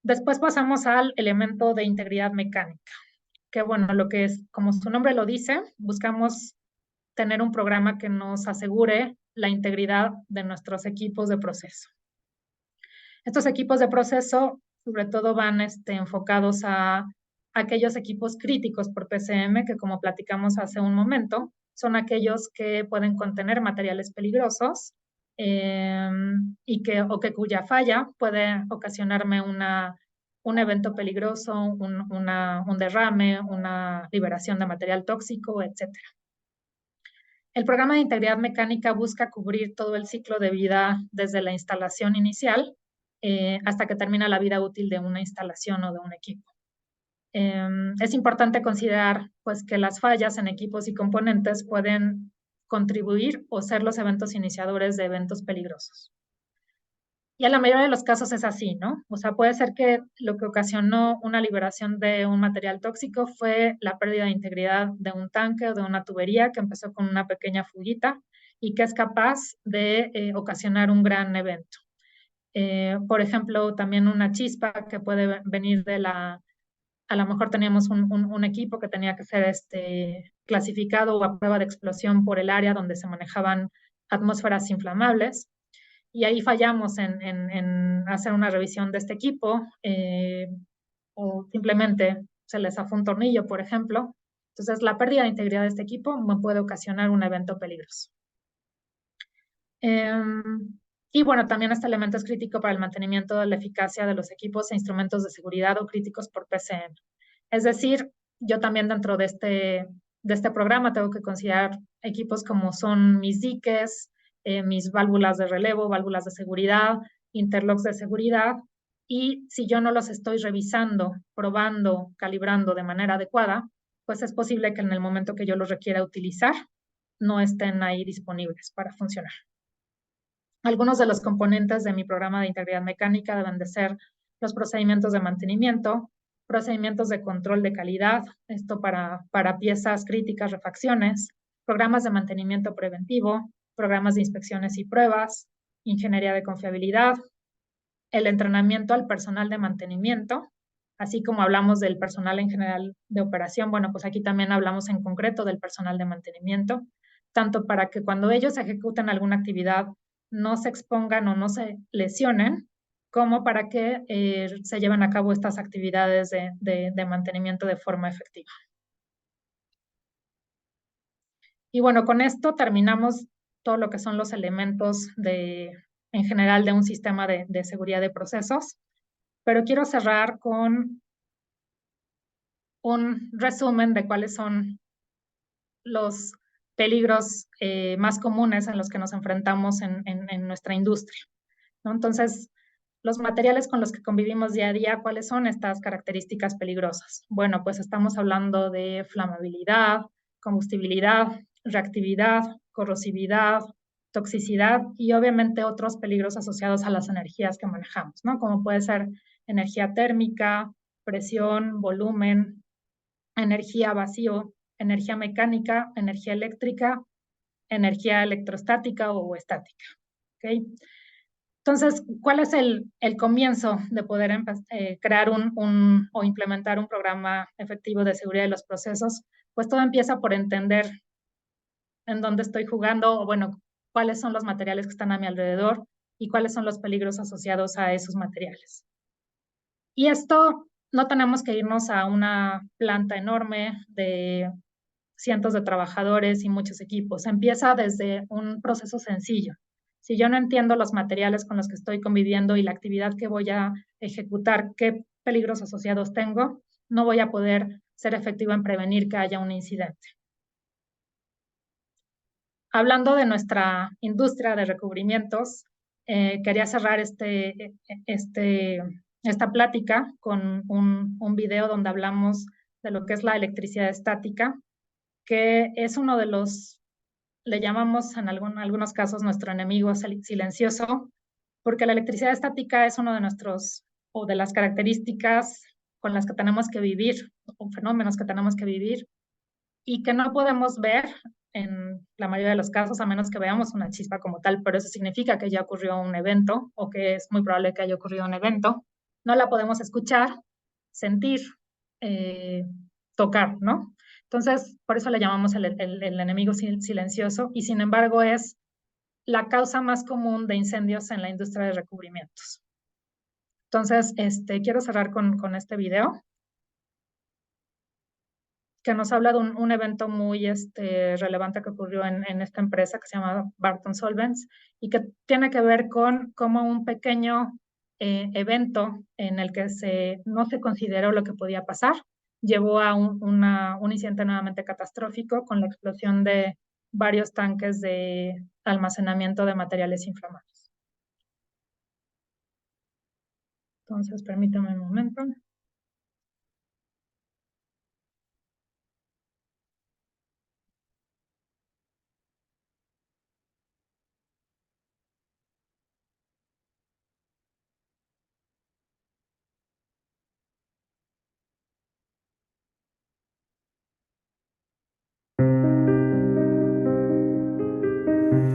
[SPEAKER 2] Después pasamos al elemento de integridad mecánica, que bueno, lo que es, como su nombre lo dice, buscamos tener un programa que nos asegure la integridad de nuestros equipos de proceso. Estos equipos de proceso sobre todo van enfocados a aquellos equipos críticos por PCM, que como platicamos hace un momento, son aquellos que pueden contener materiales peligrosos y cuya falla puede ocasionarme un evento peligroso, un derrame, una liberación de material tóxico, etc. El programa de integridad mecánica busca cubrir todo el ciclo de vida desde la instalación inicial hasta que termina la vida útil de una instalación o de un equipo. Es importante considerar pues, que las fallas en equipos y componentes pueden contribuir o ser los eventos iniciadores de eventos peligrosos. Y en la mayoría de los casos es así, ¿no? O sea, puede ser que lo que ocasionó una liberación de un material tóxico fue la pérdida de integridad de un tanque o de una tubería que empezó con una pequeña fuguita y que es capaz de ocasionar un gran evento. Por ejemplo, también una chispa que puede venir a lo mejor teníamos un equipo que tenía que ser clasificado o a prueba de explosión por el área donde se manejaban atmósferas inflamables. Y ahí fallamos en hacer una revisión de este equipo o simplemente se les zafó un tornillo, por ejemplo. Entonces, la pérdida de integridad de este equipo me puede ocasionar un evento peligroso. Y bueno, también este elemento es crítico para el mantenimiento de la eficacia de los equipos e instrumentos de seguridad o críticos por PCM. Es decir, yo también dentro de este programa tengo que considerar equipos como son mis diques, mis válvulas de relevo, válvulas de seguridad, interlocks de seguridad, y si yo no los estoy revisando, probando, calibrando de manera adecuada, pues es posible que en el momento que yo los requiera utilizar, no estén ahí disponibles para funcionar. Algunos de los componentes de mi programa de integridad mecánica deben de ser los procedimientos de mantenimiento, procedimientos de control de calidad, esto para piezas críticas, refacciones, programas de mantenimiento preventivo, programas de inspecciones y pruebas, ingeniería de confiabilidad, el entrenamiento al personal de mantenimiento, así como hablamos del personal en general de operación, bueno, pues aquí también hablamos en concreto del personal de mantenimiento, tanto para que cuando ellos ejecuten alguna actividad no se expongan o no se lesionen, como para que se lleven a cabo estas actividades de mantenimiento de forma efectiva. Y bueno, con esto terminamos todo lo que son los elementos en general de un sistema de seguridad de procesos, pero quiero cerrar con un resumen de cuáles son los peligros más comunes en los que nos enfrentamos en nuestra industria, ¿no? Entonces, los materiales con los que convivimos día a día, ¿cuáles son estas características peligrosas? Bueno, pues estamos hablando de flamabilidad, combustibilidad, reactividad, corrosividad, toxicidad y obviamente otros peligros asociados a las energías que manejamos, ¿no? Como puede ser energía térmica, presión, volumen, energía vacío, energía mecánica, energía eléctrica, energía electrostática o estática. ¿Okay? Entonces, ¿cuál es el comienzo de poder crear o implementar un programa efectivo de seguridad de los procesos? Pues todo empieza por entender en dónde estoy jugando, o bueno, cuáles son los materiales que están a mi alrededor y cuáles son los peligros asociados a esos materiales. Y esto no tenemos que irnos a una planta enorme de cientos de trabajadores y muchos equipos. Empieza desde un proceso sencillo. Si yo no entiendo los materiales con los que estoy conviviendo y la actividad que voy a ejecutar, qué peligros asociados tengo, no voy a poder ser efectivo en prevenir que haya un incidente. Hablando de nuestra industria de recubrimientos, quería cerrar este esta plática con un video donde hablamos de lo que es la electricidad estática, que es uno de los, le llamamos en algunos casos nuestro enemigo silencioso, porque la electricidad estática es uno de nuestros, o de las características con las que tenemos que vivir, o fenómenos que tenemos que vivir, y que no podemos ver en la mayoría de los casos, a menos que veamos una chispa como tal, pero eso significa que ya ocurrió un evento, o que es muy probable que haya ocurrido un evento. No la podemos escuchar, sentir, tocar, ¿no? Entonces, por eso le llamamos el enemigo silencioso, y sin embargo es la causa más común de incendios en la industria de recubrimientos. Entonces, quiero cerrar con este video, que nos habla de un evento muy relevante que ocurrió en esta empresa que se llama Barton Solvents, y que tiene que ver con cómo un pequeño evento en el que no se consideró lo que podía pasar, llevó a un incidente nuevamente catastrófico con la explosión de varios tanques de almacenamiento de materiales inflamables. Entonces, permítame un momento.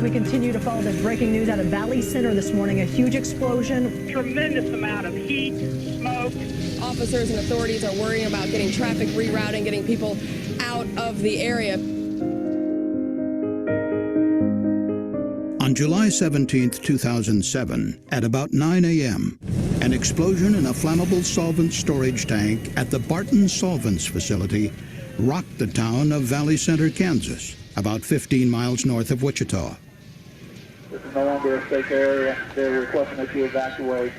[SPEAKER 9] We continue to follow this breaking news out of Valley Center this morning. A huge explosion.
[SPEAKER 10] Tremendous amount of heat, smoke.
[SPEAKER 11] Officers and authorities are worrying about getting traffic rerouting, getting people out of the area.
[SPEAKER 12] On July 17, 2007, at about 9 a.m., an explosion in a flammable solvent storage tank at the Barton Solvents facility rocked the town of Valley Center, Kansas, about 15 miles north of Wichita.
[SPEAKER 10] This is no longer a safe area. They're requesting that you evacuate.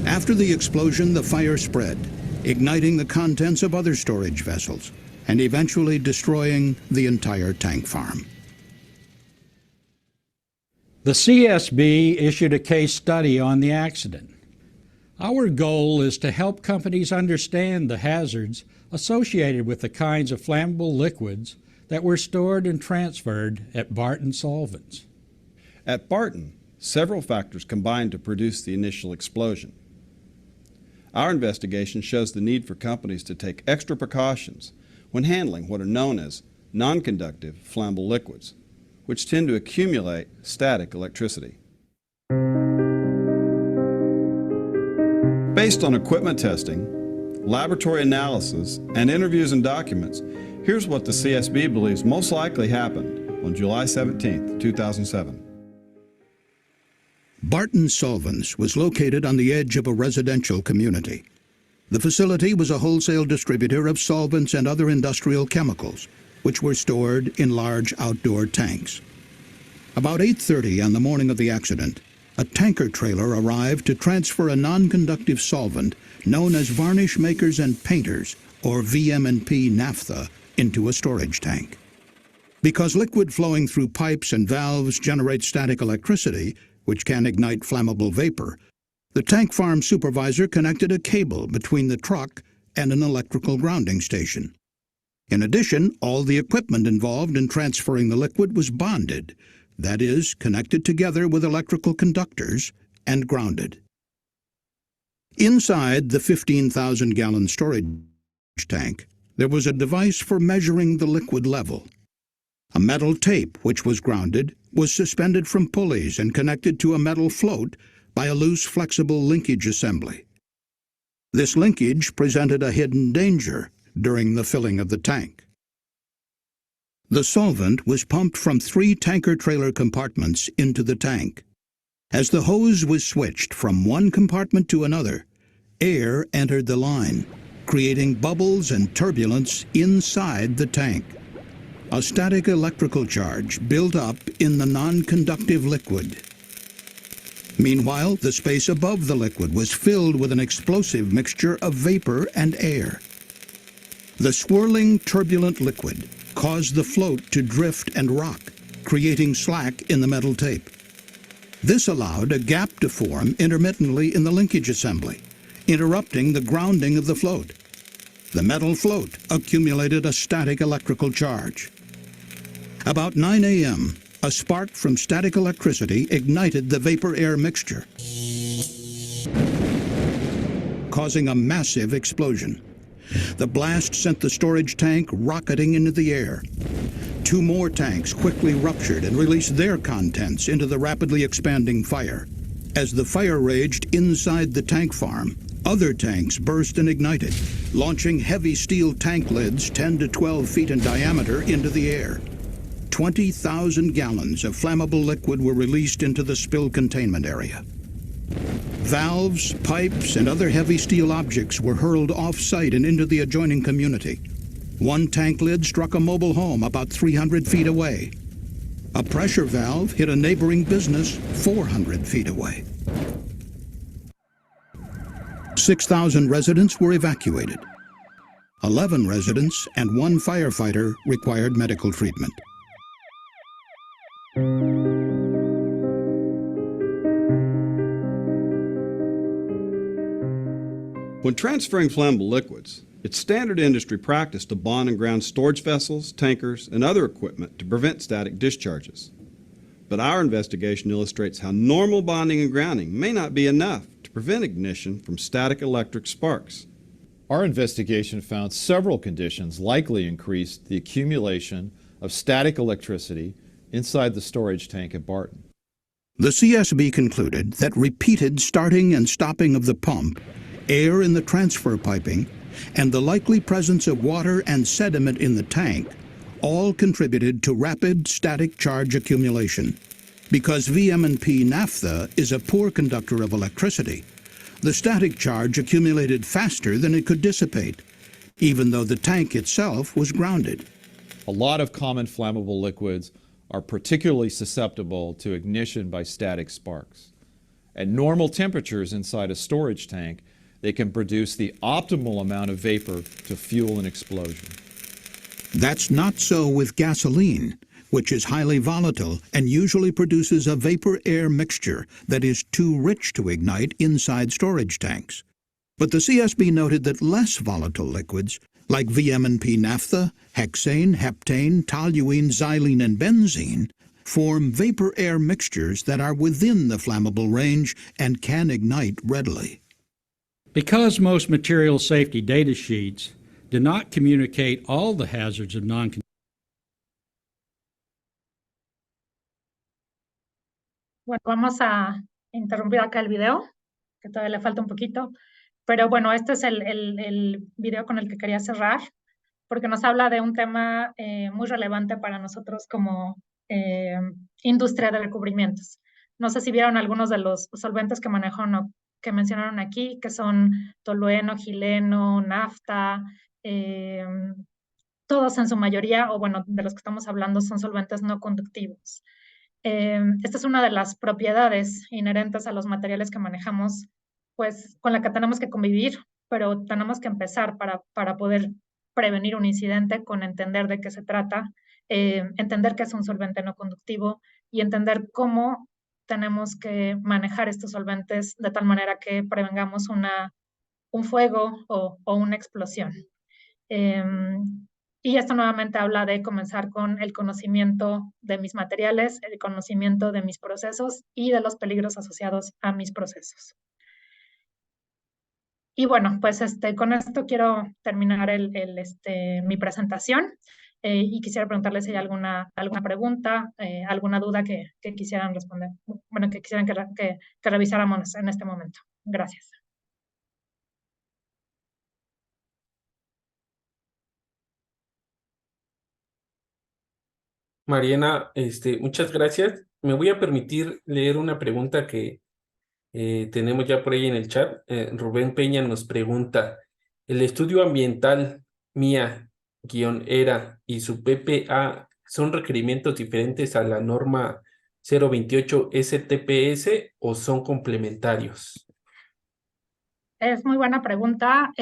[SPEAKER 12] After the explosion, the fire spread, igniting the contents of other storage vessels and eventually destroying the entire tank farm.
[SPEAKER 13] The CSB issued a case study on the accident. Our goal is to help companies understand the hazards associated with the kinds of flammable liquids that were stored and transferred at Barton Solvents.
[SPEAKER 14] At Barton, several factors combined to produce the initial explosion. Our investigation shows the need for companies to take extra precautions when handling what are known as non-conductive flammable liquids, which tend to accumulate static electricity. Based on equipment testing, laboratory analysis, and interviews and documents, here's what the CSB believes most likely happened on July 17, 2007.
[SPEAKER 12] Barton Solvents was located on the edge of a residential community. The facility was a wholesale distributor of solvents and other industrial chemicals, which were stored in large outdoor tanks. About 8:30 on the morning of the accident, a tanker trailer arrived to transfer a non-conductive solvent known as varnish makers and painters, or VM&P naphtha, into a storage tank. Because liquid flowing through pipes and valves generates static electricity, which can ignite flammable vapor, the tank farm supervisor connected a cable between the truck and an electrical grounding station. In addition, all the equipment involved in transferring the liquid was bonded, that is, connected together with electrical conductors and grounded. Inside the 15,000-gallon storage tank, there was a device for measuring the liquid level. A metal tape, which was grounded, was suspended from pulleys and connected to a metal float by a loose, flexible linkage assembly. This linkage presented a hidden danger during the filling of the tank. The solvent was pumped from 3 tanker trailer compartments into the tank. As the hose was switched from one compartment to another, air entered the line, creating bubbles and turbulence inside the tank. A static electrical charge built up in the non-conductive liquid. Meanwhile, the space above the liquid was filled with an explosive mixture of vapor and air. The swirling, turbulent liquid caused the float to drift and rock, creating slack in the metal tape. This allowed a gap to form intermittently in the linkage assembly, interrupting the grounding of the float. The metal float accumulated a static electrical charge. About 9 a.m., a spark from static electricity ignited the vapor-air mixture, causing a massive explosion. The blast sent the storage tank rocketing into the air. 2 more tanks quickly ruptured and released their contents into the rapidly expanding fire. As the fire raged inside the tank farm, other tanks burst and ignited, launching heavy steel tank lids 10 to 12 feet in diameter into the air. 20,000 gallons of flammable liquid were released into the spill containment area. Valves, pipes, and other heavy steel objects were hurled off-site and into the adjoining community. 1 tank lid struck a mobile home about 300 feet away. A pressure valve hit a neighboring business 400 feet away. 6,000 residents were evacuated. 11 residents and 1 firefighter required medical treatment.
[SPEAKER 14] When transferring flammable liquids, it's standard industry practice to bond and ground storage vessels, tankers, and other equipment to prevent static discharges. But our investigation illustrates how normal bonding and grounding may not be enough to prevent ignition from static electric sparks.
[SPEAKER 15] Our investigation found several conditions likely increased the accumulation of static electricity inside the storage tank at Barton.
[SPEAKER 12] The CSB concluded that repeated starting and stopping of the pump, air in the transfer piping, and the likely presence of water and sediment in the tank all contributed to rapid static charge accumulation. Because VM&P naphtha is a poor conductor of electricity, the static charge accumulated faster than it could dissipate, even though the tank itself was grounded.
[SPEAKER 15] A lot of common flammable liquids are particularly susceptible to ignition by static sparks. At normal temperatures inside a storage tank, they can produce the optimal amount of vapor to fuel an explosion.
[SPEAKER 12] That's not so with gasoline, which is highly volatile and usually produces a vapor-air mixture that is too rich to ignite inside storage tanks. But the CSB noted that less volatile liquids, like VM&P naphtha, hexane, heptane, toluene, xylene, and benzene, form vapor-air mixtures that are within the flammable range and can ignite readily.
[SPEAKER 13] Because most material safety data sheets do not communicate all the hazards of
[SPEAKER 2] Bueno, vamos a interrumpir acá el video, que todavía le falta un poquito. Pero bueno, este es el video con el que quería cerrar, porque nos habla de un tema muy relevante para nosotros como industria de recubrimientos. No sé si vieron algunos de los solventes que manejaron o que mencionaron aquí, que son tolueno, xileno, nafta, todos en su mayoría, o bueno, de los que estamos hablando, son solventes no conductivos. Esta es una de las propiedades inherentes a los materiales que manejamos, pues con la que tenemos que convivir, pero tenemos que empezar para poder prevenir un incidente con entender de qué se trata, entender que es un solvente no conductivo y entender cómo tenemos que manejar estos solventes de tal manera que prevengamos un fuego o una explosión. Y esto nuevamente habla de comenzar con el conocimiento de mis materiales, el conocimiento de mis procesos y de los peligros asociados a mis procesos. Y bueno, pues con esto quiero terminar mi presentación y quisiera preguntarles si hay alguna pregunta, alguna duda que quisieran responder, bueno, que quisieran que revisáramos en este momento. Gracias.
[SPEAKER 16] Mariana, muchas gracias. Me voy a permitir leer una pregunta que tenemos ya por ahí en el chat. Rubén Peña nos pregunta, ¿el estudio ambiental MIA-ERA y su PPA son requerimientos diferentes a la norma 028 STPS o son complementarios?
[SPEAKER 2] Es muy buena pregunta.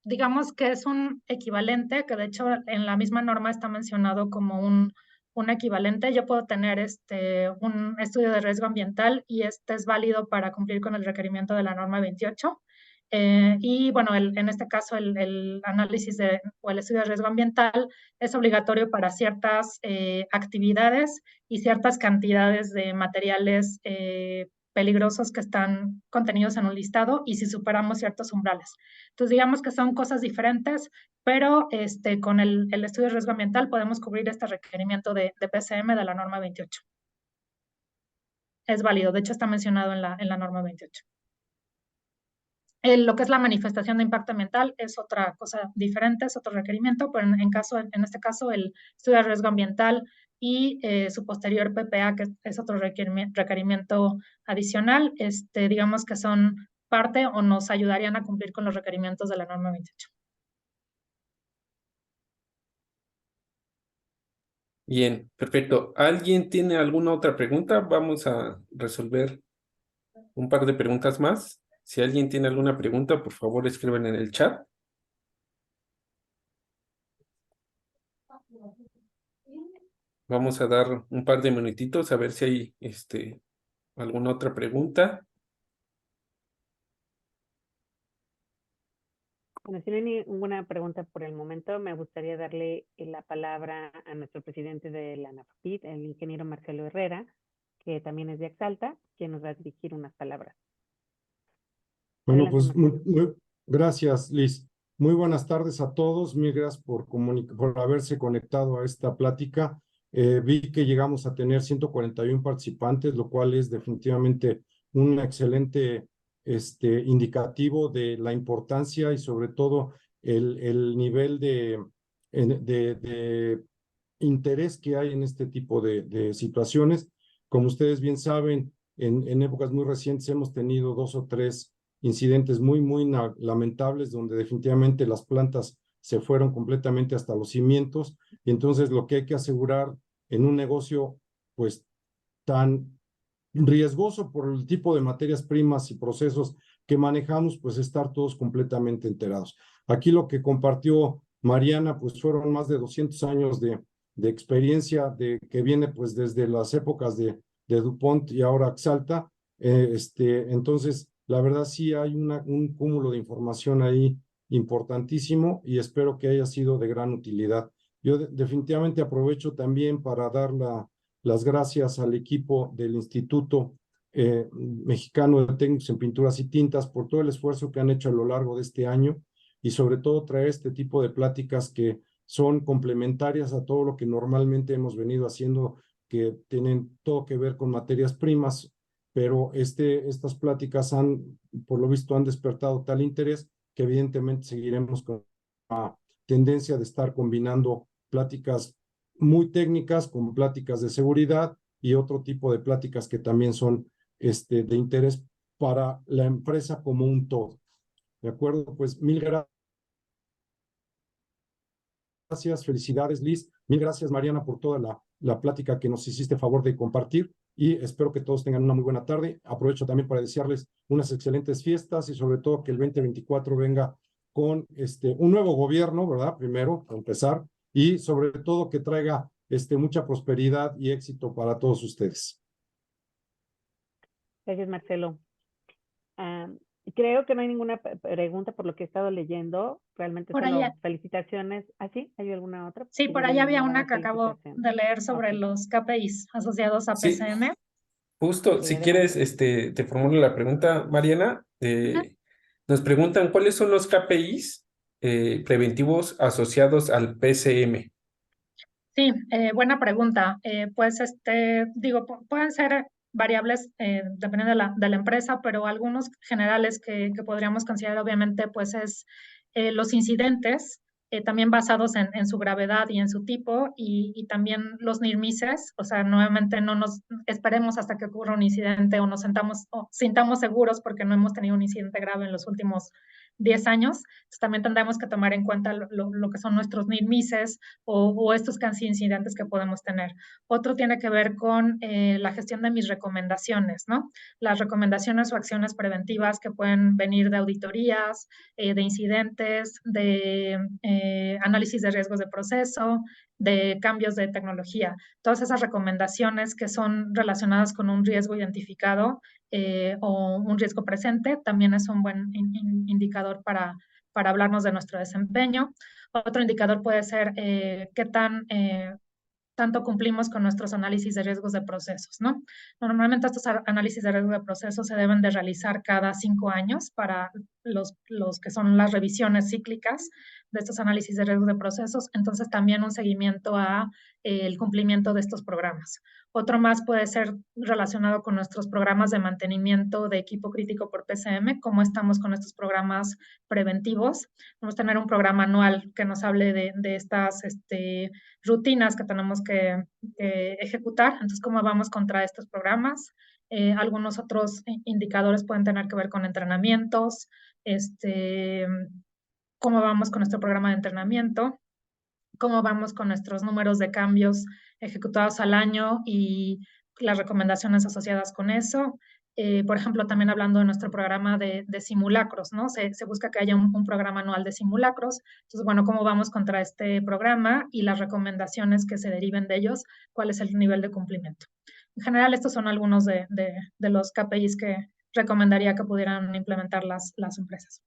[SPEAKER 2] Digamos que es un equivalente, que de hecho en la misma norma está mencionado como un un equivalente. Yo puedo tener un estudio de riesgo ambiental y este es válido para cumplir con el requerimiento de la norma 28. Y bueno, en este caso el análisis o el estudio de riesgo ambiental es obligatorio para ciertas actividades y ciertas cantidades de materiales peligrosos que están contenidos en un listado y si superamos ciertos umbrales. Entonces digamos que son cosas diferentes, pero con el estudio de riesgo ambiental podemos cubrir este requerimiento de PCM de la norma 28. Es válido, de hecho está mencionado en la norma 28. Lo que es la manifestación de impacto ambiental es otra cosa diferente, es otro requerimiento, pero en este caso el estudio de riesgo ambiental y su posterior PPA, que es otro requerimiento adicional, digamos que son parte o nos ayudarían a cumplir con los requerimientos de la norma 28.
[SPEAKER 16] Bien, perfecto. ¿Alguien tiene alguna otra pregunta? Vamos a resolver un par de preguntas más. Si alguien tiene alguna pregunta, por favor escriban en el chat. Vamos a dar un par de minutitos a ver si hay alguna otra pregunta.
[SPEAKER 1] Bueno, si no hay ninguna pregunta por el momento, me gustaría darle la palabra a nuestro presidente de la ANAFPID, el ingeniero Marcelo Herrera, que también es de Axalta, quien nos va a dirigir unas palabras.
[SPEAKER 17] Bueno, pues gracias, Liz. Muy buenas tardes a todos. Mil gracias por haberse conectado a esta plática. Vi que llegamos a tener 141 participantes, lo cual es definitivamente un excelente indicativo de la importancia y sobre todo el nivel de interés que hay en este tipo de situaciones. Como ustedes bien saben, en épocas muy recientes hemos tenido 2 o 3 incidentes muy lamentables donde definitivamente las plantas se fueron completamente hasta los cimientos y entonces lo que hay que asegurar en un negocio pues tan riesgoso por el tipo de materias primas y procesos que manejamos, pues estar todos completamente enterados. Aquí lo que compartió Mariana pues fueron más de 200 años de experiencia que viene pues desde las épocas de DuPont y ahora Axalta. Entonces la verdad sí hay un cúmulo de información ahí importantísimo y espero que haya sido de gran utilidad. Yo definitivamente aprovecho también para dar las gracias al equipo del Instituto Mexicano de Técnicos en Pinturas y Tintas por todo el esfuerzo que han hecho a lo largo de este año y sobre todo traer este tipo de pláticas que son complementarias a todo lo que normalmente hemos venido haciendo, que tienen todo que ver con materias primas, pero estas pláticas por lo visto, han despertado tal interés que evidentemente seguiremos con la tendencia de estar combinando pláticas muy técnicas con pláticas de seguridad y otro tipo de pláticas que también son de interés para la empresa como un todo. ¿De acuerdo? Pues mil gracias, felicidades Liz, mil gracias Mariana por toda la plática que nos hiciste favor de compartir y espero que todos tengan una muy buena tarde. Aprovecho también para desearles unas excelentes fiestas y sobre todo que el 2024 venga con un nuevo gobierno, ¿verdad? Primero, para empezar, y sobre todo que traiga mucha prosperidad y éxito para todos ustedes.
[SPEAKER 1] Gracias, Marcelo. Creo que no hay ninguna pregunta por lo que he estado leyendo. Realmente
[SPEAKER 2] por
[SPEAKER 1] solo
[SPEAKER 2] allá.
[SPEAKER 1] Felicitaciones. ¿Ah, sí? ¿Hay alguna otra?
[SPEAKER 2] Sí, por allá había una que acabo de leer sobre los KPIs asociados a PCM.
[SPEAKER 16] Sí, justo, si quieres, te formulo la pregunta, Mariana. Nos preguntan, ¿cuáles son los KPIs preventivos asociados al PCM?
[SPEAKER 2] Sí, buena pregunta. Pues digo, pueden ser variables dependiendo de la empresa, pero algunos generales que podríamos considerar obviamente pues es los incidentes, también basados en su gravedad y en su tipo, y también los NIRMISES, o sea, nuevamente no nos esperemos hasta que ocurra un incidente o nos sintamos seguros porque no hemos tenido un incidente grave en los últimos 10 años. Entonces, también tendremos que tomar en cuenta lo que son nuestros NIRMISES o estos casi incidentes que podemos tener. Otro tiene que ver con la gestión de mis recomendaciones, ¿no? Las recomendaciones o acciones preventivas que pueden venir de auditorías, de incidentes, de análisis de riesgos de proceso, de cambios de tecnología. Todas esas recomendaciones que son relacionadas con un riesgo identificado o un riesgo presente también es un buen indicador para hablarnos de nuestro desempeño. Otro indicador puede ser qué tanto cumplimos con nuestros análisis de riesgos de procesos, ¿no? Normalmente estos análisis de riesgos de procesos se deben de realizar cada 5 años para los que son las revisiones cíclicas de estos análisis de riesgos de procesos, entonces también un seguimiento a el cumplimiento de estos programas. Otro más puede ser relacionado con nuestros programas de mantenimiento de equipo crítico por PCM, cómo estamos con estos programas preventivos. Vamos a tener un programa anual que nos hable de estas rutinas que tenemos que ejecutar. Entonces, ¿cómo vamos contra estos programas? Algunos otros indicadores pueden tener que ver con entrenamientos, cómo vamos con nuestro programa de entrenamiento, cómo vamos con nuestros números de cambios ejecutados al año y las recomendaciones asociadas con eso. Por ejemplo, también hablando de nuestro programa de simulacros, ¿no? Se busca que haya un programa anual de simulacros. Entonces, bueno, ¿cómo vamos contra este programa y las recomendaciones que se deriven de ellos? ¿Cuál es el nivel de cumplimiento? En general, estos son algunos de los KPIs que recomendaría que pudieran implementar las empresas.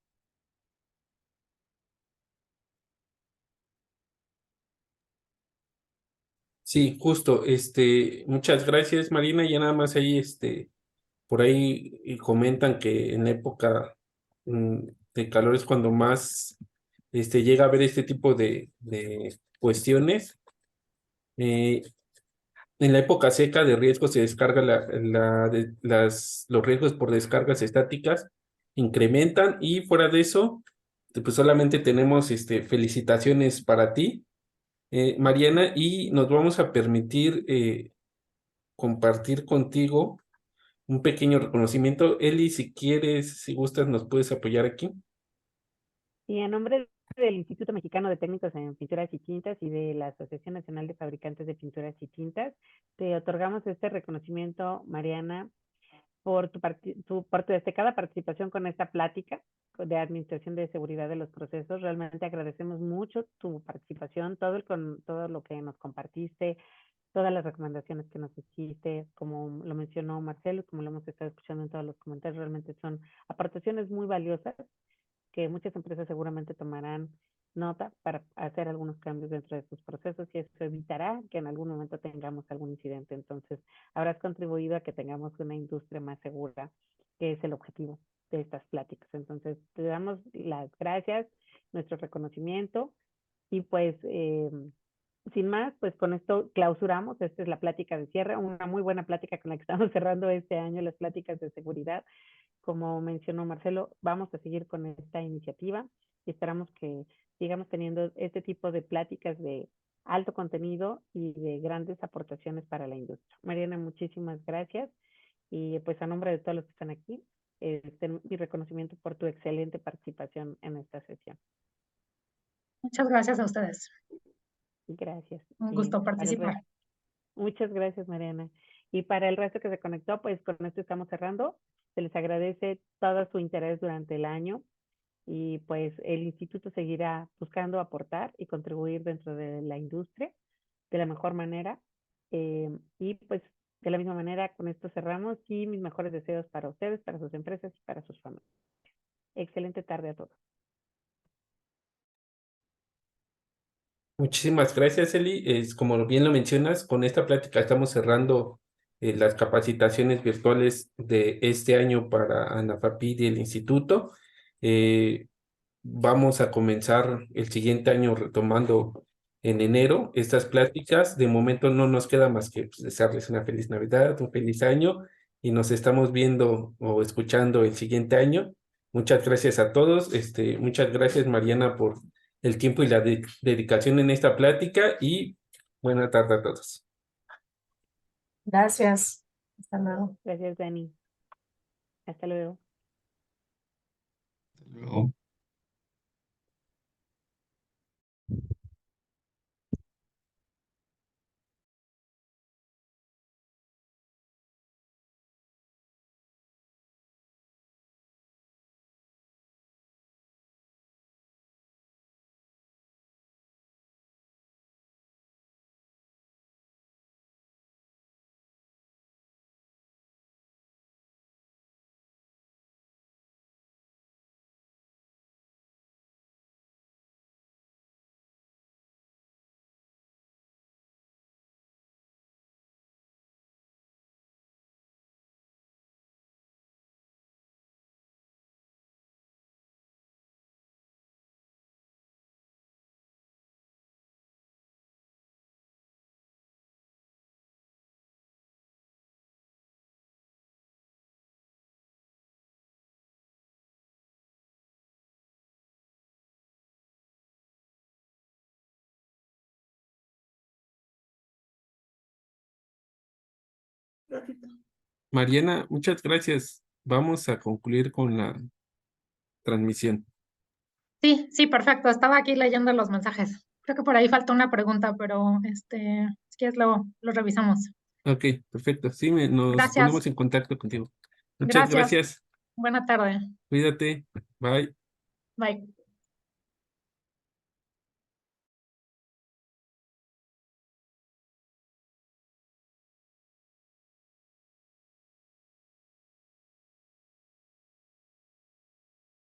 [SPEAKER 16] Sí, justo, muchas gracias, Marina. Ya nada más ahí, por ahí comentan que en época de calor es cuando más, llega a haber este tipo de cuestiones. En la época seca de riesgo se descarga los riesgos por descargas estáticas incrementan y fuera de eso, pues solamente tenemos, felicitaciones para ti, Mariana, y nos vamos a permitir compartir contigo un pequeño reconocimiento. Eli, si quieres, si gustas, nos puedes apoyar aquí.
[SPEAKER 1] Y a nombre del Instituto Mexicano de Técnicos en Pinturas y Tintas y de la Asociación Nacional de Fabricantes de Pinturas y Tintas, te otorgamos este reconocimiento, Mariana, por por tu destacada participación con esta plática de Administración de Seguridad de los Procesos. Realmente agradecemos mucho tu participación, todo lo que nos compartiste, todas las recomendaciones que nos hiciste, como lo mencionó Marcelo, como lo hemos estado escuchando en todos los comentarios, realmente son aportaciones muy valiosas que muchas empresas seguramente tomarán nota para hacer algunos cambios dentro de sus procesos y eso evitará que en algún momento tengamos algún incidente. Entonces, habrás contribuido a que tengamos una industria más segura, que es el objetivo de estas pláticas. Entonces, te damos las gracias, nuestro reconocimiento y pues, sin más, pues con esto clausuramos. Esta es la plática de cierre, una muy buena plática con la que estamos cerrando este año, las pláticas de seguridad. Como mencionó Marcelo, vamos a seguir con esta iniciativa y esperamos que sigamos teniendo este tipo de pláticas de alto contenido y de grandes aportaciones para la industria. Mariana, muchísimas gracias y pues a nombre de todos los que están aquí, mi reconocimiento por tu excelente participación en esta sesión.
[SPEAKER 2] Muchas gracias a ustedes.
[SPEAKER 1] Gracias.
[SPEAKER 2] Un gusto participar.
[SPEAKER 1] Muchas gracias, Mariana. Y para el resto que se conectó, pues con esto estamos cerrando. Se les agradece todo su interés durante el año y pues el instituto seguirá buscando aportar y contribuir dentro de la industria de la mejor manera. Y pues de la misma manera con esto cerramos y mis mejores deseos para ustedes, para sus empresas y para sus familias. Excelente tarde a todos.
[SPEAKER 16] Muchísimas gracias, Eli. Como bien lo mencionas, con esta plática estamos cerrando las capacitaciones virtuales de este año para ANAFAPID y el instituto. Vamos a comenzar el siguiente año retomando en enero estas pláticas. De momento no nos queda más que desearles una feliz Navidad, un feliz año y nos estamos viendo o escuchando el siguiente año. Muchas gracias a todos. Muchas gracias, Mariana, por el tiempo y la dedicación en esta plática y buena tarde a todos.
[SPEAKER 18] Gracias. Hasta luego.
[SPEAKER 1] Gracias, Dani. Hasta luego.
[SPEAKER 19] Hasta luego.
[SPEAKER 16] Mariana, muchas gracias. Vamos a concluir con la transmisión.
[SPEAKER 2] Sí, sí, perfecto. Estaba aquí leyendo los mensajes. Creo que por ahí falta una pregunta, pero si quieres lo revisamos.
[SPEAKER 16] Ok, perfecto. Sí, nos
[SPEAKER 2] Gracias.
[SPEAKER 16] ponemos en contacto contigo. Muchas gracias.
[SPEAKER 2] Buena tarde.
[SPEAKER 16] Cuídate. Bye.
[SPEAKER 2] Bye.